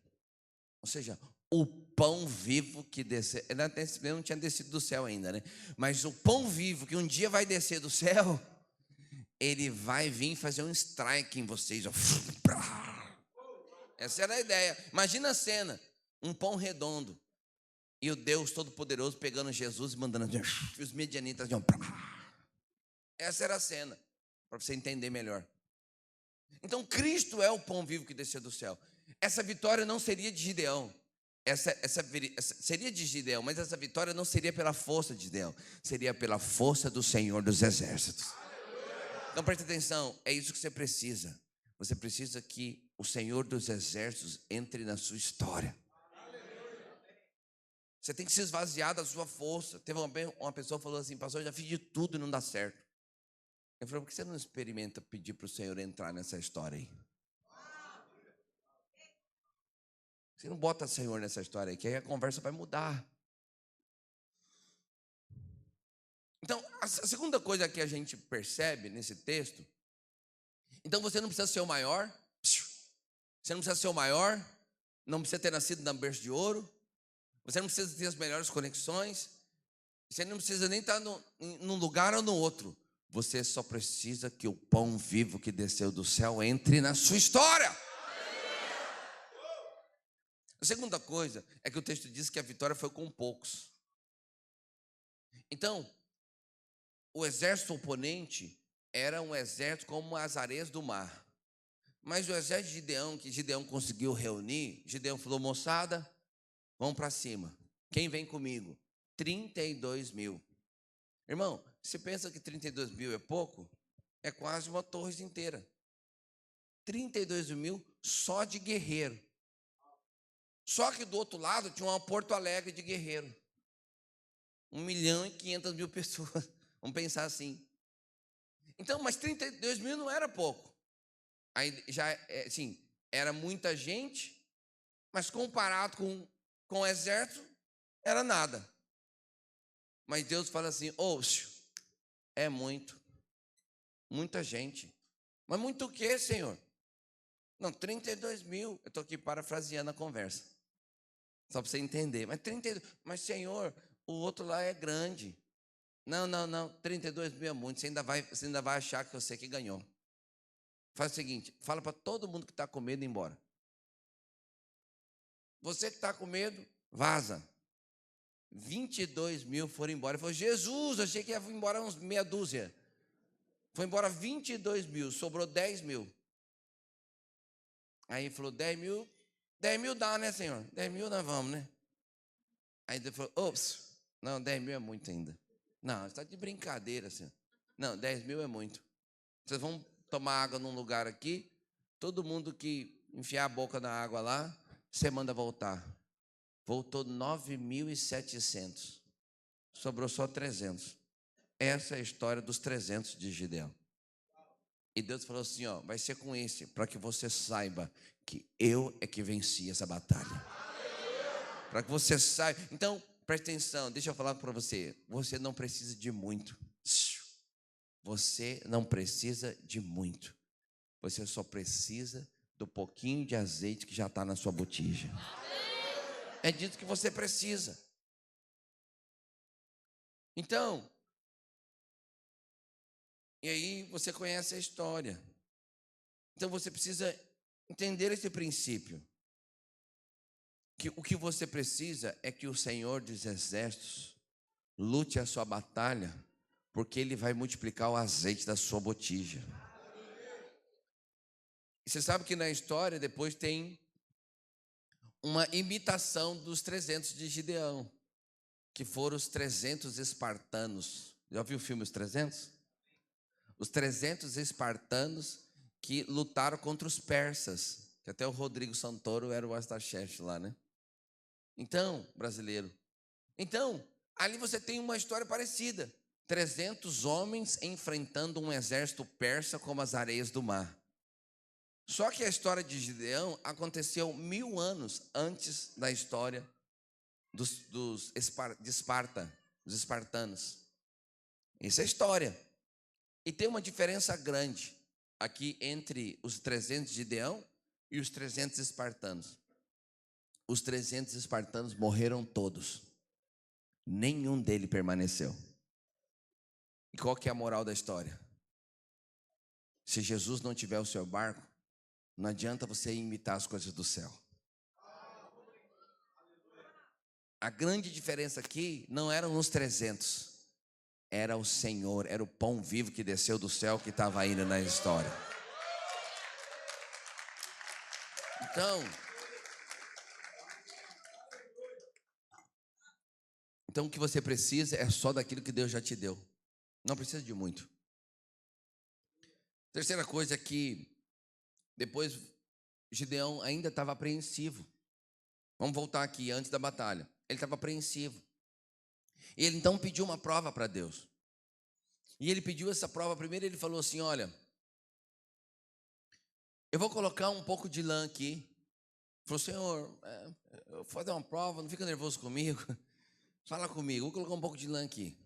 ou seja, o pão vivo que desceu. Ele não tinha descido do céu ainda, né? Mas o pão vivo que um dia vai descer do céu, ele vai vir fazer um strike em vocês. Ó. Essa era a ideia. Imagina a cena: um pão redondo e o Deus Todo-Poderoso pegando Jesus e mandando e os midianitas. Essa era a cena, para você entender melhor. Então Cristo é o pão vivo que desceu do céu. Essa vitória não seria de Gideão. Seria de Gideão, mas essa vitória não seria pela força de Gideão, seria pela força do Senhor dos exércitos. Então preste atenção, é isso que você precisa. Você precisa que o Senhor dos exércitos entre na sua história. Você tem que se esvaziar da sua força. Teve uma pessoa que falou assim: pastor, eu já fiz de tudo e não dá certo. Eu falei: por que você não experimenta pedir para o Senhor entrar nessa história aí? Você não bota Senhor nessa história aí, que aí a conversa vai mudar. Então, a segunda coisa que a gente percebe nesse texto, então você não precisa ser o maior, você não precisa ser o maior, não precisa ter nascido na berço de ouro, você não precisa ter as melhores conexões, você não precisa nem estar num lugar ou no outro. Você só precisa que o pão vivo que desceu do céu entre na sua história. A segunda coisa é que o texto diz que a vitória foi com poucos. Então, o exército oponente era um exército como as areias do mar. Mas o exército de Gideão, que Gideão conseguiu reunir, Gideão falou: moçada, vamos para cima. Quem vem comigo? 32 mil. Irmão, você pensa que 32 mil é pouco? É quase uma torre inteira. 32 mil só de guerreiro. Só que do outro lado tinha uma Porto Alegre de guerreiro. 1.500.000 pessoas. Vamos pensar assim. Então, mas 32 mil não era pouco. Aí já, assim, era muita gente, mas comparado com o exército, era nada. Mas Deus fala assim: é muito. Muita gente. Mas muito o quê, Senhor? Não, 32 mil. Eu estou aqui parafraseando a conversa. Só para você entender. Mas, Senhor, o outro lá é grande. Não. 32 mil é muito. Você ainda vai achar que você que ganhou. Faz o seguinte: fala para todo mundo que está com medo ir embora. Você que está com medo, vaza. 22 mil foram embora. Ele falou: Jesus, achei que ia embora uns meia dúzia. Foi embora 22 mil, sobrou 10 mil. Aí ele falou: 10 mil dá, né, Senhor? 10 mil nós vamos, né? Aí ele falou: não, 10 mil é muito ainda. Não, você está de brincadeira, Senhor. Não, 10 mil é muito. Vocês vão tomar água num lugar aqui, todo mundo que enfiar a boca na água lá, você manda voltar. Voltou 9.700. Sobrou só 300. Essa é a história dos 300 de Gideão. E Deus falou assim: vai ser com esse, para que você saiba que eu é que venci essa batalha. Para que você saiba. Então, preste atenção, deixa eu falar para você. Você não precisa de muito. Você não precisa de muito. Você só precisa do pouquinho de azeite que já está na sua botija. É disso que você precisa. Então, e aí você conhece a história. Então você precisa entender esse princípio. Que o que você precisa é que o Senhor dos Exércitos lute a sua batalha, porque Ele vai multiplicar o azeite da sua botija. E você sabe que na história depois tem uma imitação dos 300 de Gideão, que foram os 300 espartanos. Já viu o filme Os 300? Os 300 espartanos que lutaram contra os persas, que até o Rodrigo Santoro era o Masterchef lá, né? Então, brasileiro. Então, ali você tem uma história parecida. 300 homens enfrentando um exército persa como as areias do mar. Só que a história de Gideão aconteceu 1000 anos antes da história de Esparta, dos espartanos. Essa é a história. E tem uma diferença grande aqui entre os 300 de Gideão e os 300 espartanos. Os 300 espartanos morreram todos. Nenhum deles permaneceu. E qual que é a moral da história? Se Jesus não tiver o seu barco, não adianta você imitar as coisas do céu. A grande diferença aqui não eram os 300. Era o Senhor, era o pão vivo que desceu do céu que estava indo na história. Então o que você precisa é só daquilo que Deus já te deu. Não precisa de muito. Terceira coisa é que depois Gideão ainda estava apreensivo. Vamos voltar aqui antes da batalha. Ele estava apreensivo. E ele então pediu uma prova para Deus. E ele pediu essa prova primeiro, ele falou assim: olha, eu vou colocar um pouco de lã aqui. Falou, Senhor, eu vou fazer uma prova, não fica nervoso comigo. Fala comigo, vou colocar um pouco de lã aqui.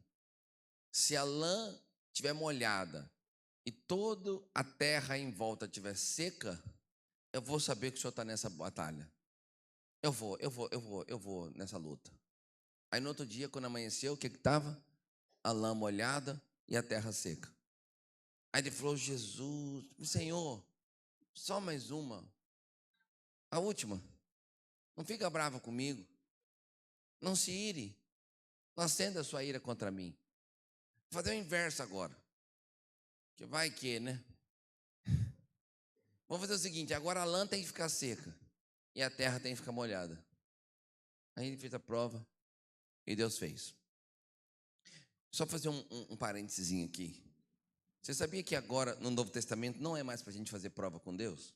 Se a lã estiver molhada e toda a terra em volta estiver seca, eu vou saber que o Senhor está nessa batalha. Eu vou nessa luta. Aí no outro dia, quando amanheceu, o que estava? A lã molhada e a terra seca. Aí ele falou, Jesus, Senhor, só mais uma. A última. Não fica bravo comigo. Não se ire. Não acenda a sua ira contra mim. Vou fazer o inverso agora. Que vai que, né? Vamos fazer o seguinte, agora a lã tem que ficar seca e a terra tem que ficar molhada. Aí ele fez a prova e Deus fez. Só fazer um parênteses aqui. Você sabia que agora no Novo Testamento não é mais para a gente fazer prova com Deus?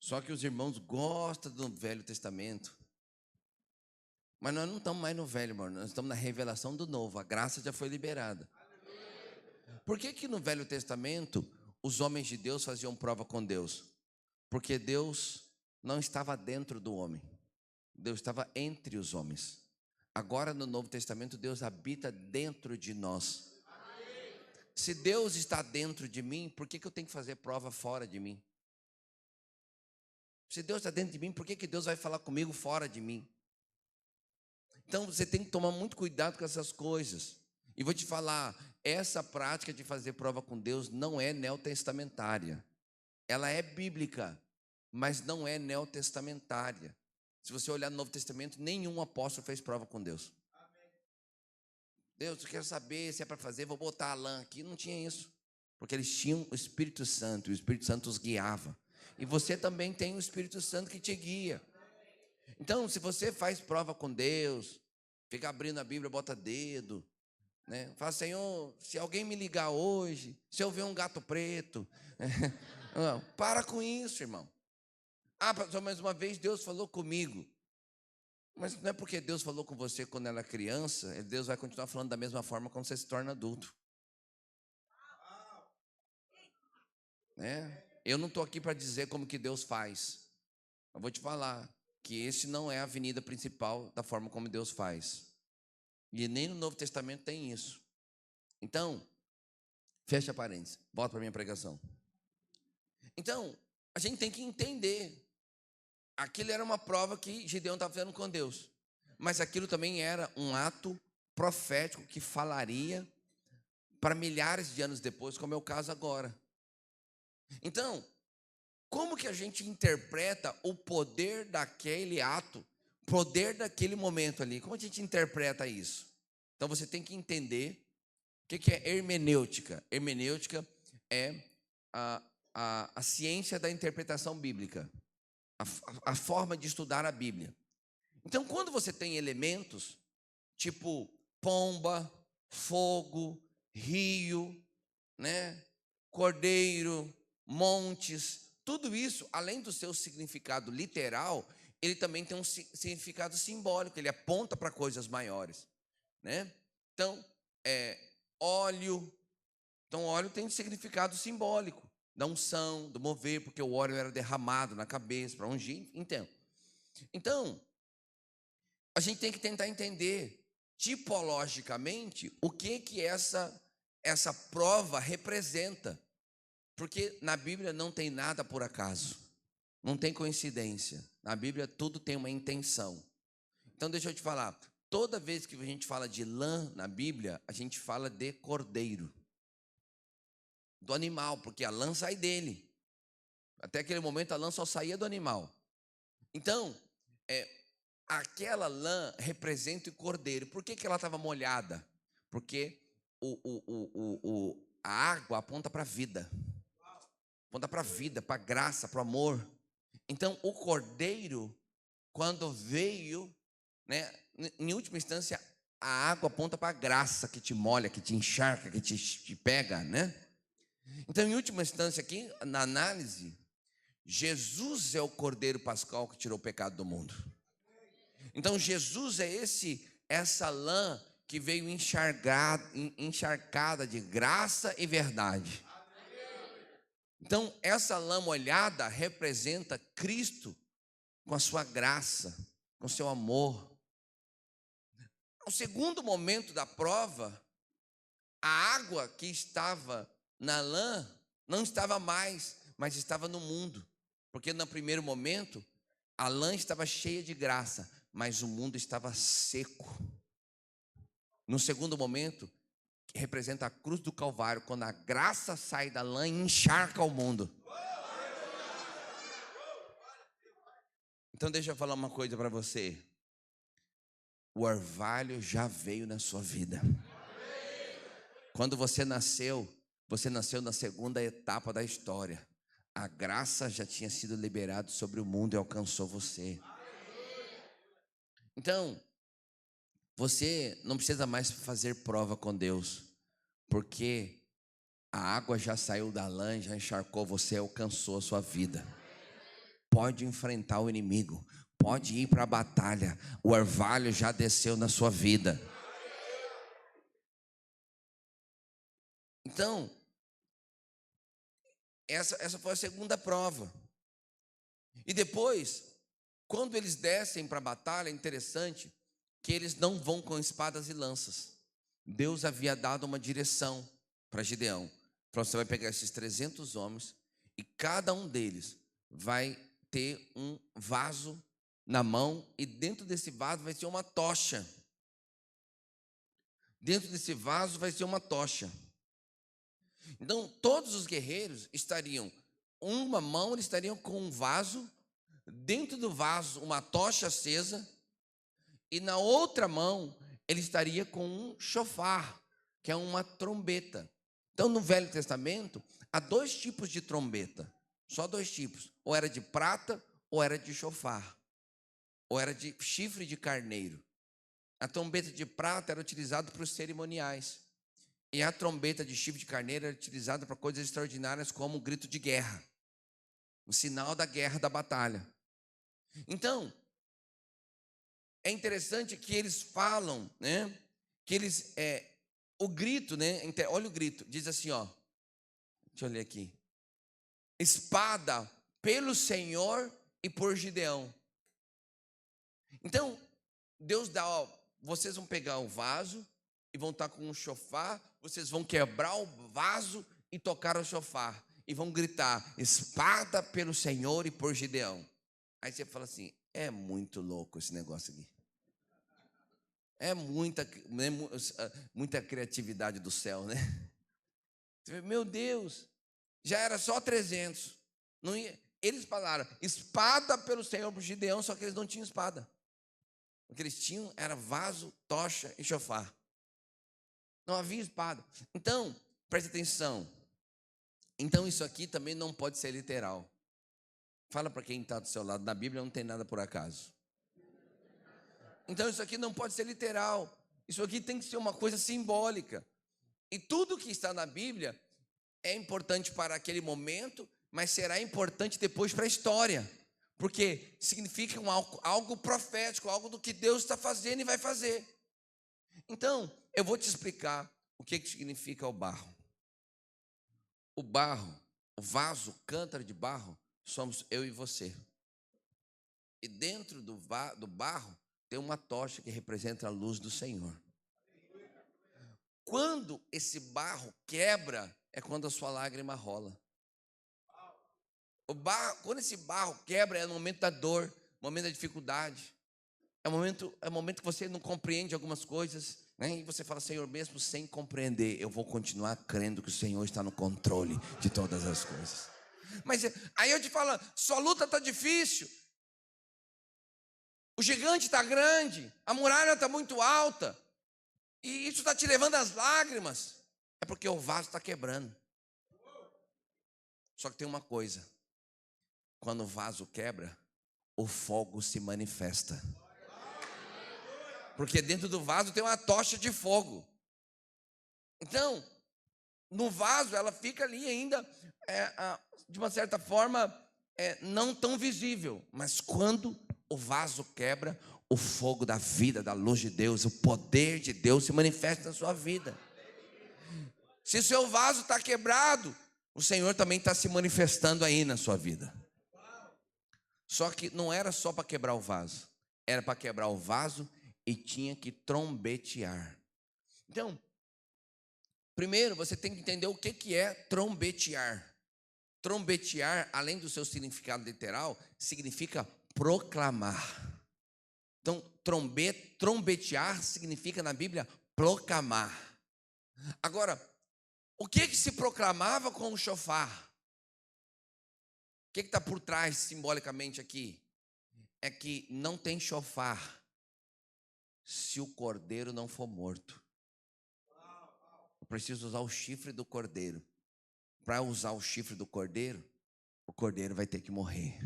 Só que os irmãos gostam do Velho Testamento. Mas nós não estamos mais no Velho, irmão. Nós estamos na revelação do Novo. A graça já foi liberada. Por que no Velho Testamento os homens de Deus faziam prova com Deus? Porque Deus não estava dentro do homem. Deus estava entre os homens. Agora no Novo Testamento Deus habita dentro de nós. Se Deus está dentro de mim, por que eu tenho que fazer prova fora de mim? Se Deus está dentro de mim, por que Deus vai falar comigo fora de mim? Então você tem que tomar muito cuidado com essas coisas. E vou te falar, essa prática de fazer prova com Deus não é neotestamentária. Ela é bíblica, mas não é neotestamentária. Se você olhar no Novo Testamento, nenhum apóstolo fez prova com Deus. Deus, eu quero saber se é para fazer, vou botar a lã aqui. Não tinha isso. Porque eles tinham o Espírito Santo, e o Espírito Santo os guiava. E você também tem o Espírito Santo que te guia. Então, se você faz prova com Deus, fica abrindo a Bíblia, bota dedo, né? Fala, Senhor, se alguém me ligar hoje, se eu ver um gato preto, não, para com isso, irmão. Ah, pastor, mais uma vez Deus falou comigo. Mas não é porque Deus falou com você quando era criança, Deus vai continuar falando da mesma forma quando você se torna adulto. Né? Eu não estou aqui para dizer como que Deus faz. Eu vou te falar que esse não é a avenida principal da forma como Deus faz. E nem no Novo Testamento tem isso. Então, fecha parênteses, volta para a minha pregação. Então, a gente tem que entender. Aquilo era uma prova que Gideão estava fazendo com Deus. Mas aquilo também era um ato profético que falaria para milhares de anos depois, como é o caso agora. Então, como que a gente interpreta o poder daquele ato, poder daquele momento ali? Como a gente interpreta isso? Então você tem que entender o que é hermenêutica. Hermenêutica é a ciência da interpretação bíblica, a forma de estudar a Bíblia. Então, quando você tem elementos tipo pomba, fogo, rio, né, cordeiro, montes, tudo isso, além do seu significado literal, ele também tem um significado simbólico, ele aponta para coisas maiores, né? Então, óleo. Então, óleo tem um significado simbólico, da unção, do mover, porque o óleo era derramado na cabeça para ungir, então. Então, a gente tem que tentar entender tipologicamente o que essa prova representa. Porque na Bíblia não tem nada por acaso, não tem coincidência. Na Bíblia tudo tem uma intenção. Então deixa eu te falar, toda vez que a gente fala de lã na Bíblia, a gente fala de cordeiro, do animal, porque a lã sai dele. Até aquele momento a lã só saía do animal. Então, aquela lã representa o cordeiro. Por que ela estava molhada? Porque a água aponta para a vida. Aponta para a vida, para a graça, para o amor. Então, o cordeiro, quando veio, né, em última instância, a água aponta para a graça que te molha, que te encharca, que te pega, né? Então, em última instância aqui, na análise, Jesus é o cordeiro pascal que tirou o pecado do mundo. Então, Jesus é essa lã que veio encharcada de graça e verdade. Então, essa lã molhada representa Cristo com a sua graça, com o seu amor. No segundo momento da prova, a água que estava na lã não estava mais, mas estava no mundo. Porque no primeiro momento, a lã estava cheia de graça, mas o mundo estava seco. No segundo momento, que representa a cruz do Calvário, quando a graça sai da lã e encharca o mundo. Então deixa eu falar uma coisa para você. O orvalho já veio na sua vida. Quando você nasceu na segunda etapa da história. A graça já tinha sido liberada sobre o mundo e alcançou você. Então, você não precisa mais fazer prova com Deus, porque a água já saiu da lã, já encharcou você, alcançou a sua vida. Pode enfrentar o inimigo, pode ir para a batalha. O orvalho já desceu na sua vida. Então, essa foi a segunda prova. E depois, quando eles descem para a batalha, é interessante que eles não vão com espadas e lanças. Deus havia dado uma direção para Gideão. Você vai pegar esses 300 homens e cada um deles vai ter um vaso na mão e dentro desse vaso vai ter uma tocha. Dentro desse vaso vai ter uma tocha. Então, todos os guerreiros estariam, uma mão eles estariam com um vaso, dentro do vaso uma tocha acesa, e na outra mão ele estaria com um chofar, que é uma trombeta. Então, no Velho Testamento, há dois tipos de trombeta, só dois tipos, ou era de prata ou era de chofar, ou era de chifre de carneiro. A trombeta de prata era utilizada para os cerimoniais, e a trombeta de chifre de carneiro era utilizada para coisas extraordinárias, como o grito de guerra, o sinal da guerra, da batalha. Então, é interessante que eles falam, né? Que eles, o grito, né? Olha o grito, diz assim, ó. Deixa eu ler aqui. Espada pelo Senhor e por Gideão. Então, Deus dá, ó, vocês vão pegar o vaso e vão estar com um chofar, vocês vão quebrar o vaso e tocar o chofar. E vão gritar, espada pelo Senhor e por Gideão. Aí você fala assim, é muito louco esse negócio aqui. É muita criatividade do céu, né? Meu Deus, já era só 300. Não ia, eles falaram, espada pelo Senhor por Gideão, só que eles não tinham espada. O que eles tinham era vaso, tocha e chofar. Não havia espada. Então, preste atenção. Então, isso aqui também não pode ser literal. Fala para quem está do seu lado, na Bíblia não tem nada por acaso. Então isso aqui não pode ser literal. Isso aqui tem que ser uma coisa simbólica. E tudo que está na Bíblia é importante para aquele momento, mas será importante depois para a história. Porque significa algo profético, algo do que Deus está fazendo e vai fazer. Então, eu vou te explicar o que significa o barro. O barro, o vaso, o cântaro de barro, somos eu e você. E dentro do barro tem uma tocha que representa a luz do Senhor. Quando esse barro quebra, é quando a sua lágrima rola. Quando esse barro quebra, é no momento da dor, momento da dificuldade. É o momento que você não compreende algumas coisas, né? E você fala, Senhor, mesmo sem compreender, eu vou continuar crendo que o Senhor está no controle de todas as coisas. Mas aí eu te falo, sua luta está difícil. O gigante está grande, a muralha está muito alta, e isso está te levando às lágrimas. É porque o vaso está quebrando. Só que tem uma coisa: quando o vaso quebra, o fogo se manifesta. Porque dentro do vaso tem uma tocha de fogo. Então, no vaso ela fica ali ainda, de uma certa forma, não tão visível. Mas quando o vaso quebra, o fogo da vida, da luz de Deus, o poder de Deus se manifesta na sua vida. Se o seu vaso está quebrado, O Senhor também está se manifestando aí na sua vida. Só que não era só para quebrar o vaso. Era para quebrar o vaso e tinha que trombetear. Então, primeiro você tem que entender o que é trombetear. Trombetear, além do seu significado literal, significa proclamar. Então, trombetear significa na Bíblia proclamar. Agora, o que se proclamava com o chofar? O que está por trás simbolicamente aqui? É que não tem chofar se o cordeiro não for morto. Eu preciso usar o chifre do cordeiro. Para usar o chifre do cordeiro, o cordeiro vai ter que morrer.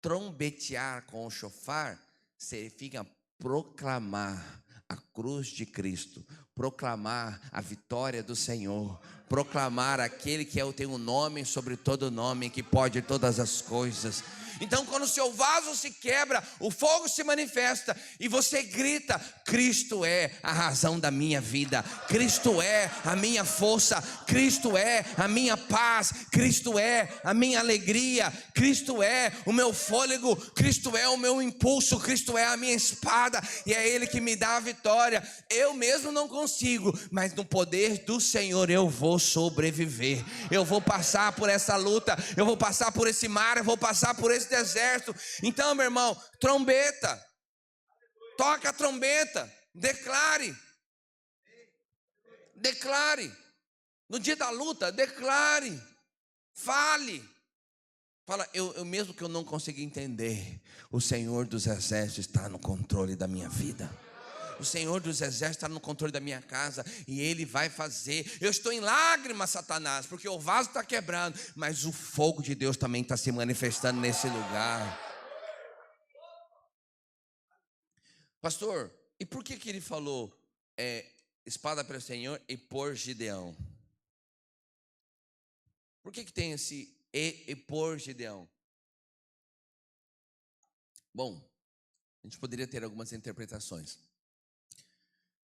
Trombetear com o chofar significa proclamar a cruz de Cristo, proclamar a vitória do Senhor, proclamar aquele que tem um nome sobre todo nome, que pode todas as coisas. Então, quando o seu vaso se quebra, o fogo se manifesta e você grita: Cristo é a razão da minha vida, Cristo é a minha força, Cristo é a minha paz, Cristo é a minha alegria, Cristo é o meu fôlego, Cristo é o meu impulso, Cristo é a minha espada e é Ele que me dá a vitória. Eu mesmo não consigo, mas no poder do Senhor eu vou sobreviver. Eu vou passar por essa luta, eu vou passar por esse mar, eu vou passar por esse deserto. Então, meu irmão, trombeta, toca a trombeta, declare, no dia da luta, declare, fale. Fala, eu mesmo que eu não consiga entender, o Senhor dos Exércitos está no controle da minha vida. O Senhor dos Exércitos está no controle da minha casa e Ele vai fazer. Eu estou em lágrimas, Satanás, porque o vaso está quebrando, mas o fogo de Deus também está se manifestando nesse lugar. Pastor, e por que ele falou espada para o Senhor e por Gideão? Por que tem esse e por Gideão? Bom, a gente poderia ter algumas interpretações,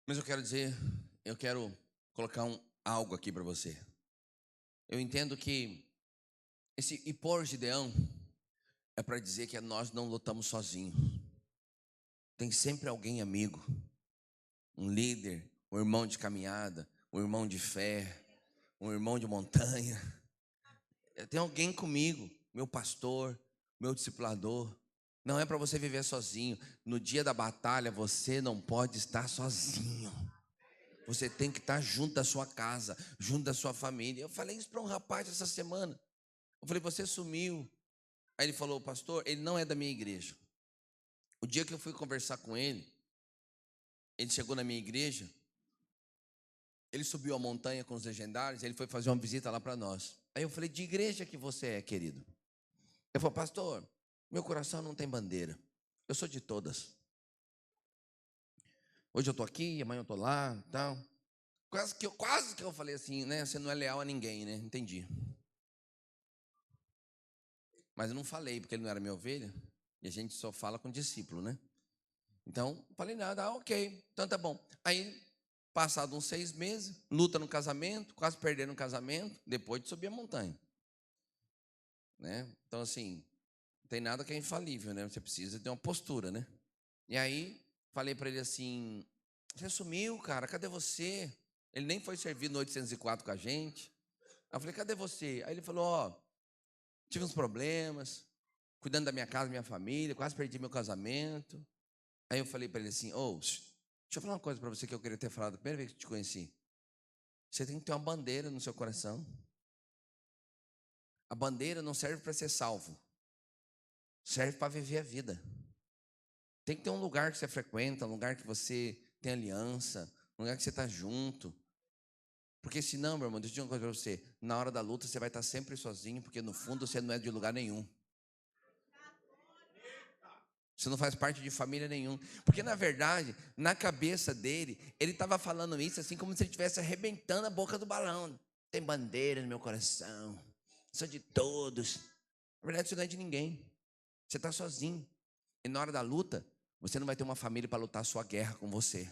mas eu quero colocar algo aqui para você. Eu entendo que esse e por Gideão é para dizer que nós não lutamos sozinhos. Tem sempre alguém amigo, um líder, um irmão de caminhada, um irmão de fé, um irmão de montanha. Tem alguém comigo, meu pastor, meu discipulador. Não é para você viver sozinho. No dia da batalha você não pode estar sozinho. Você tem que estar junto da sua casa, junto da sua família. Eu falei isso para um rapaz essa semana. Eu falei, você sumiu. Aí ele falou, pastor, ele não é da minha igreja. O dia que eu fui conversar com ele chegou na minha igreja, ele subiu a montanha com os legendários, ele foi fazer uma visita lá para nós. Aí eu falei, de igreja que você é, querido? Ele falou, pastor, meu coração não tem bandeira, eu sou de todas. Hoje eu estou aqui, amanhã eu estou lá, tal. Quase que eu falei assim, né? Você não é leal a ninguém, né? Entendi. Mas eu não falei, porque ele não era minha ovelha, e a gente só fala com discípulo, né? Então, não falei nada, ok, então tá bom. Aí, passado uns 6 meses, luta no casamento, quase perdendo o casamento, depois de subir a montanha. Né? Então, assim, não tem nada que é infalível, né? Você precisa ter uma postura, né? E aí, falei para ele assim, você sumiu, cara, cadê você? Ele nem foi servir no 804 com a gente. Aí eu falei, cadê você? Aí ele falou, ó, tive uns problemas, cuidando da minha casa, minha família, quase perdi meu casamento. Aí eu falei para ele assim, deixa eu falar uma coisa para você que eu queria ter falado a primeira vez que eu te conheci. Você tem que ter uma bandeira no seu coração. A bandeira não serve para ser salvo, serve para viver a vida. Tem que ter um lugar que você frequenta, um lugar que você tem aliança, um lugar que você está junto. Porque senão, meu irmão, deixa eu dizer uma coisa para você, na hora da luta você vai estar sempre sozinho, porque no fundo você não é de lugar nenhum. Você não faz parte de família nenhum. Porque, na verdade, na cabeça dele, ele estava falando isso assim como se ele estivesse arrebentando a boca do balão. Tem bandeira no meu coração. Sou de todos. Na verdade, você não é de ninguém. Você está sozinho. E na hora da luta, você não vai ter uma família para lutar a sua guerra com você.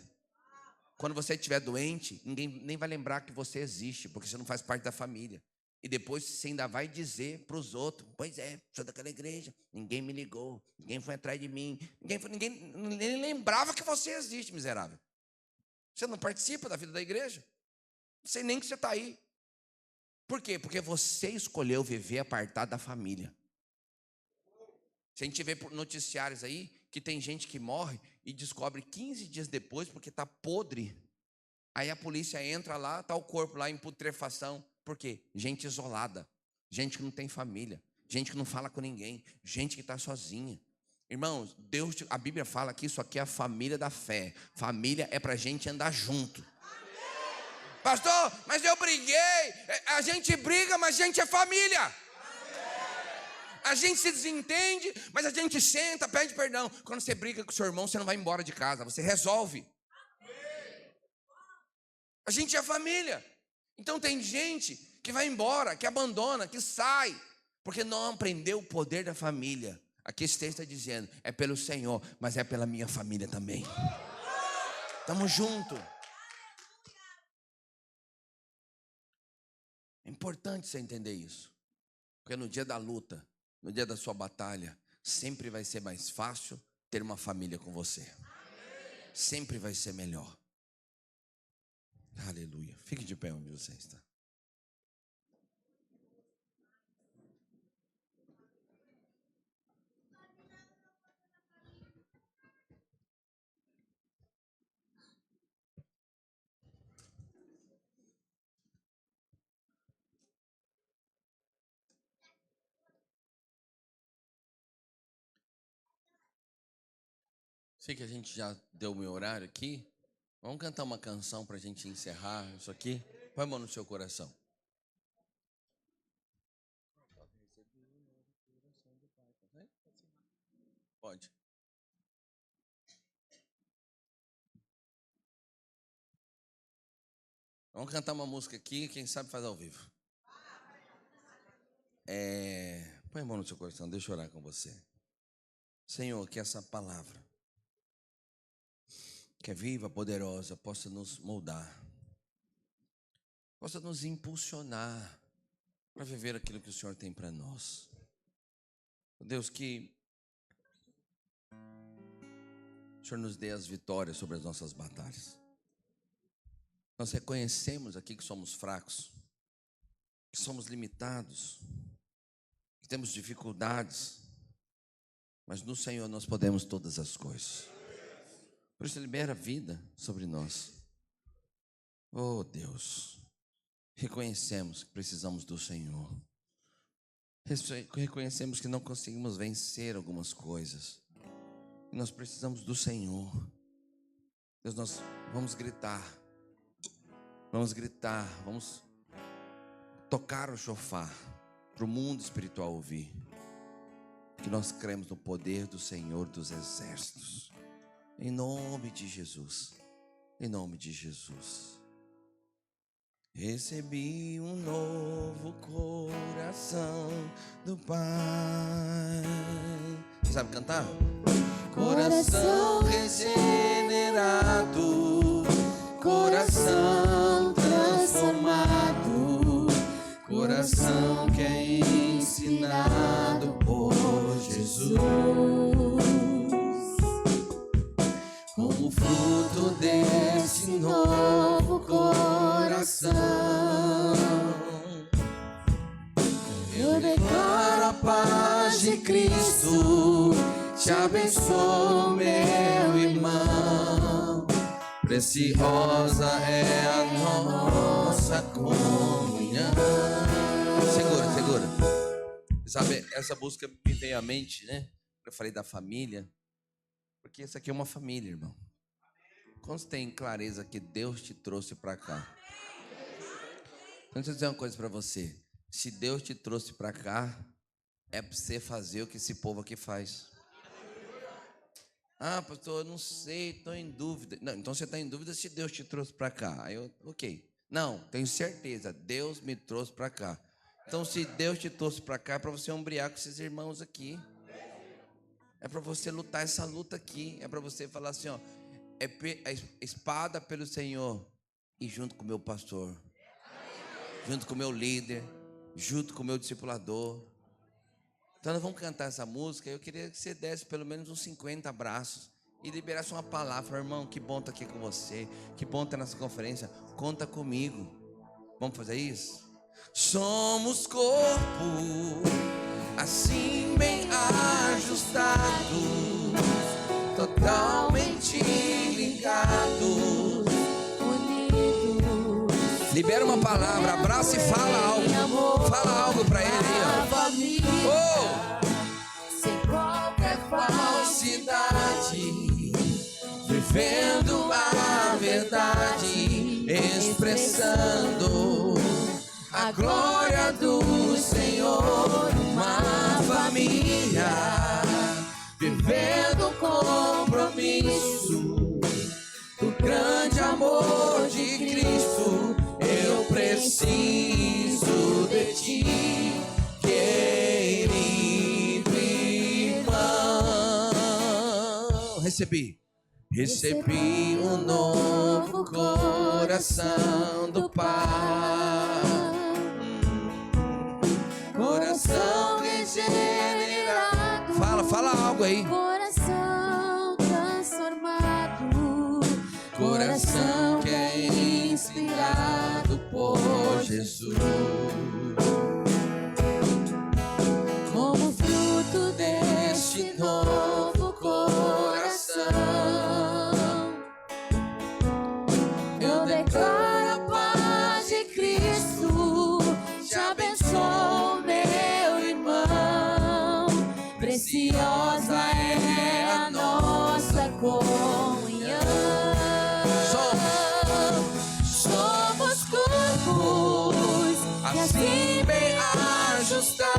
Quando você estiver doente, ninguém nem vai lembrar que você existe, porque você não faz parte da família. E depois você ainda vai dizer para os outros: pois é, sou daquela igreja, ninguém me ligou, ninguém foi atrás de mim, ninguém nem lembrava que você existe, miserável. Você não participa da vida da igreja, não sei nem que você está aí. Por quê? Porque você escolheu viver apartado da família. Se a gente vê por noticiários aí, que tem gente que morre e descobre 15 dias depois porque está podre. Aí a polícia entra lá, está o corpo lá em putrefação. Por quê? Gente isolada, gente que não tem família, gente que não fala com ninguém, gente que está sozinha. Irmãos, Deus, a Bíblia fala que isso aqui é a família da fé. Família é para a gente andar junto. Pastor, mas eu briguei. A gente briga, mas a gente é família. A gente se desentende, mas a gente senta, pede perdão. Quando você briga com o seu irmão, você não vai embora de casa, você resolve. A gente é família. Então tem gente que vai embora, que abandona, que sai, porque não aprendeu o poder da família. Aqui esse texto está dizendo: é pelo Senhor, mas é pela minha família também. Estamos juntos. É importante você entender isso, porque no dia da luta, no dia da sua batalha, sempre vai ser mais fácil ter uma família com você. Sempre vai ser melhor. Aleluia. Fique de pé onde você está. Sei que a gente já deu o meu horário aqui. Vamos cantar uma canção para a gente encerrar isso aqui. Põe a mão no seu coração. Pode. Vamos cantar uma música aqui, quem sabe faz ao vivo. Põe a mão no seu coração, deixa eu orar com você. Senhor, que essa palavra, que é viva, poderosa, possa nos moldar, possa nos impulsionar para viver aquilo que o Senhor tem para nós. Deus, que o Senhor nos dê as vitórias sobre as nossas batalhas. Nós reconhecemos aqui que somos fracos, que somos limitados, que temos dificuldades, mas no Senhor nós podemos todas as coisas. Por isso libera vida sobre nós. Oh Deus, reconhecemos que precisamos do Senhor. Reconhecemos que não conseguimos vencer algumas coisas. E nós precisamos do Senhor. Deus, nós vamos gritar. Vamos tocar o chofar para o mundo espiritual ouvir. Que nós cremos no poder do Senhor dos exércitos. Em nome de Jesus. Em nome de Jesus. Recebi um novo coração do Pai. Sabe cantar? Coração regenerado, coração transformado, coração que é ensinado por Jesus. Como fruto desse novo coração, eu declaro a paz de Cristo, te abençoo, meu irmão. Preciosa é a nossa comunhão. Segura. Sabe, essa música me veio à mente, né? Eu falei da família. Porque isso aqui é uma família, irmão. Quando você tem clareza que Deus te trouxe para cá. Então, deixa eu dizer uma coisa para você. Se Deus te trouxe para cá, é para você fazer o que esse povo aqui faz. Ah, pastor, eu não sei, estou em dúvida. Não, então você está em dúvida se Deus te trouxe para cá. Aí eu, ok. Não, tenho certeza, Deus me trouxe para cá. Então, se Deus te trouxe para cá, é para você ombrear com esses irmãos aqui. É para você lutar essa luta aqui. É para você falar assim, ó. a espada pelo Senhor e junto com o meu pastor, junto com o meu líder, junto com o meu discipulador. Então nós vamos cantar essa música. Eu queria que você desse pelo menos uns 50 abraços e liberasse uma palavra. Irmão, que bom estar aqui com você, que bom estar nessa conferência, conta comigo. Vamos fazer isso? Somos corpo, assim bem ajustados, totalmente ligados, unidos. Libera uma palavra, abraça e fala algo. Fala algo pra ele aí, ó. Sem qualquer falsidade, vivendo a verdade, expressando a glória do Senhor. Uma família, vivendo um compromisso do grande amor de Cristo. Eu preciso de ti, querido irmão. Recebi um novo coração do Pai, coração regenerado. Fala algo aí. Coração transformado, coração que é inspirado por Jesus. Como fruto deste novo coração, eu declaro a paz de Cristo. Te abençoo, meu irmão. Preciosa é a nossa comunhão. Somos corpos, assim bem ajustados,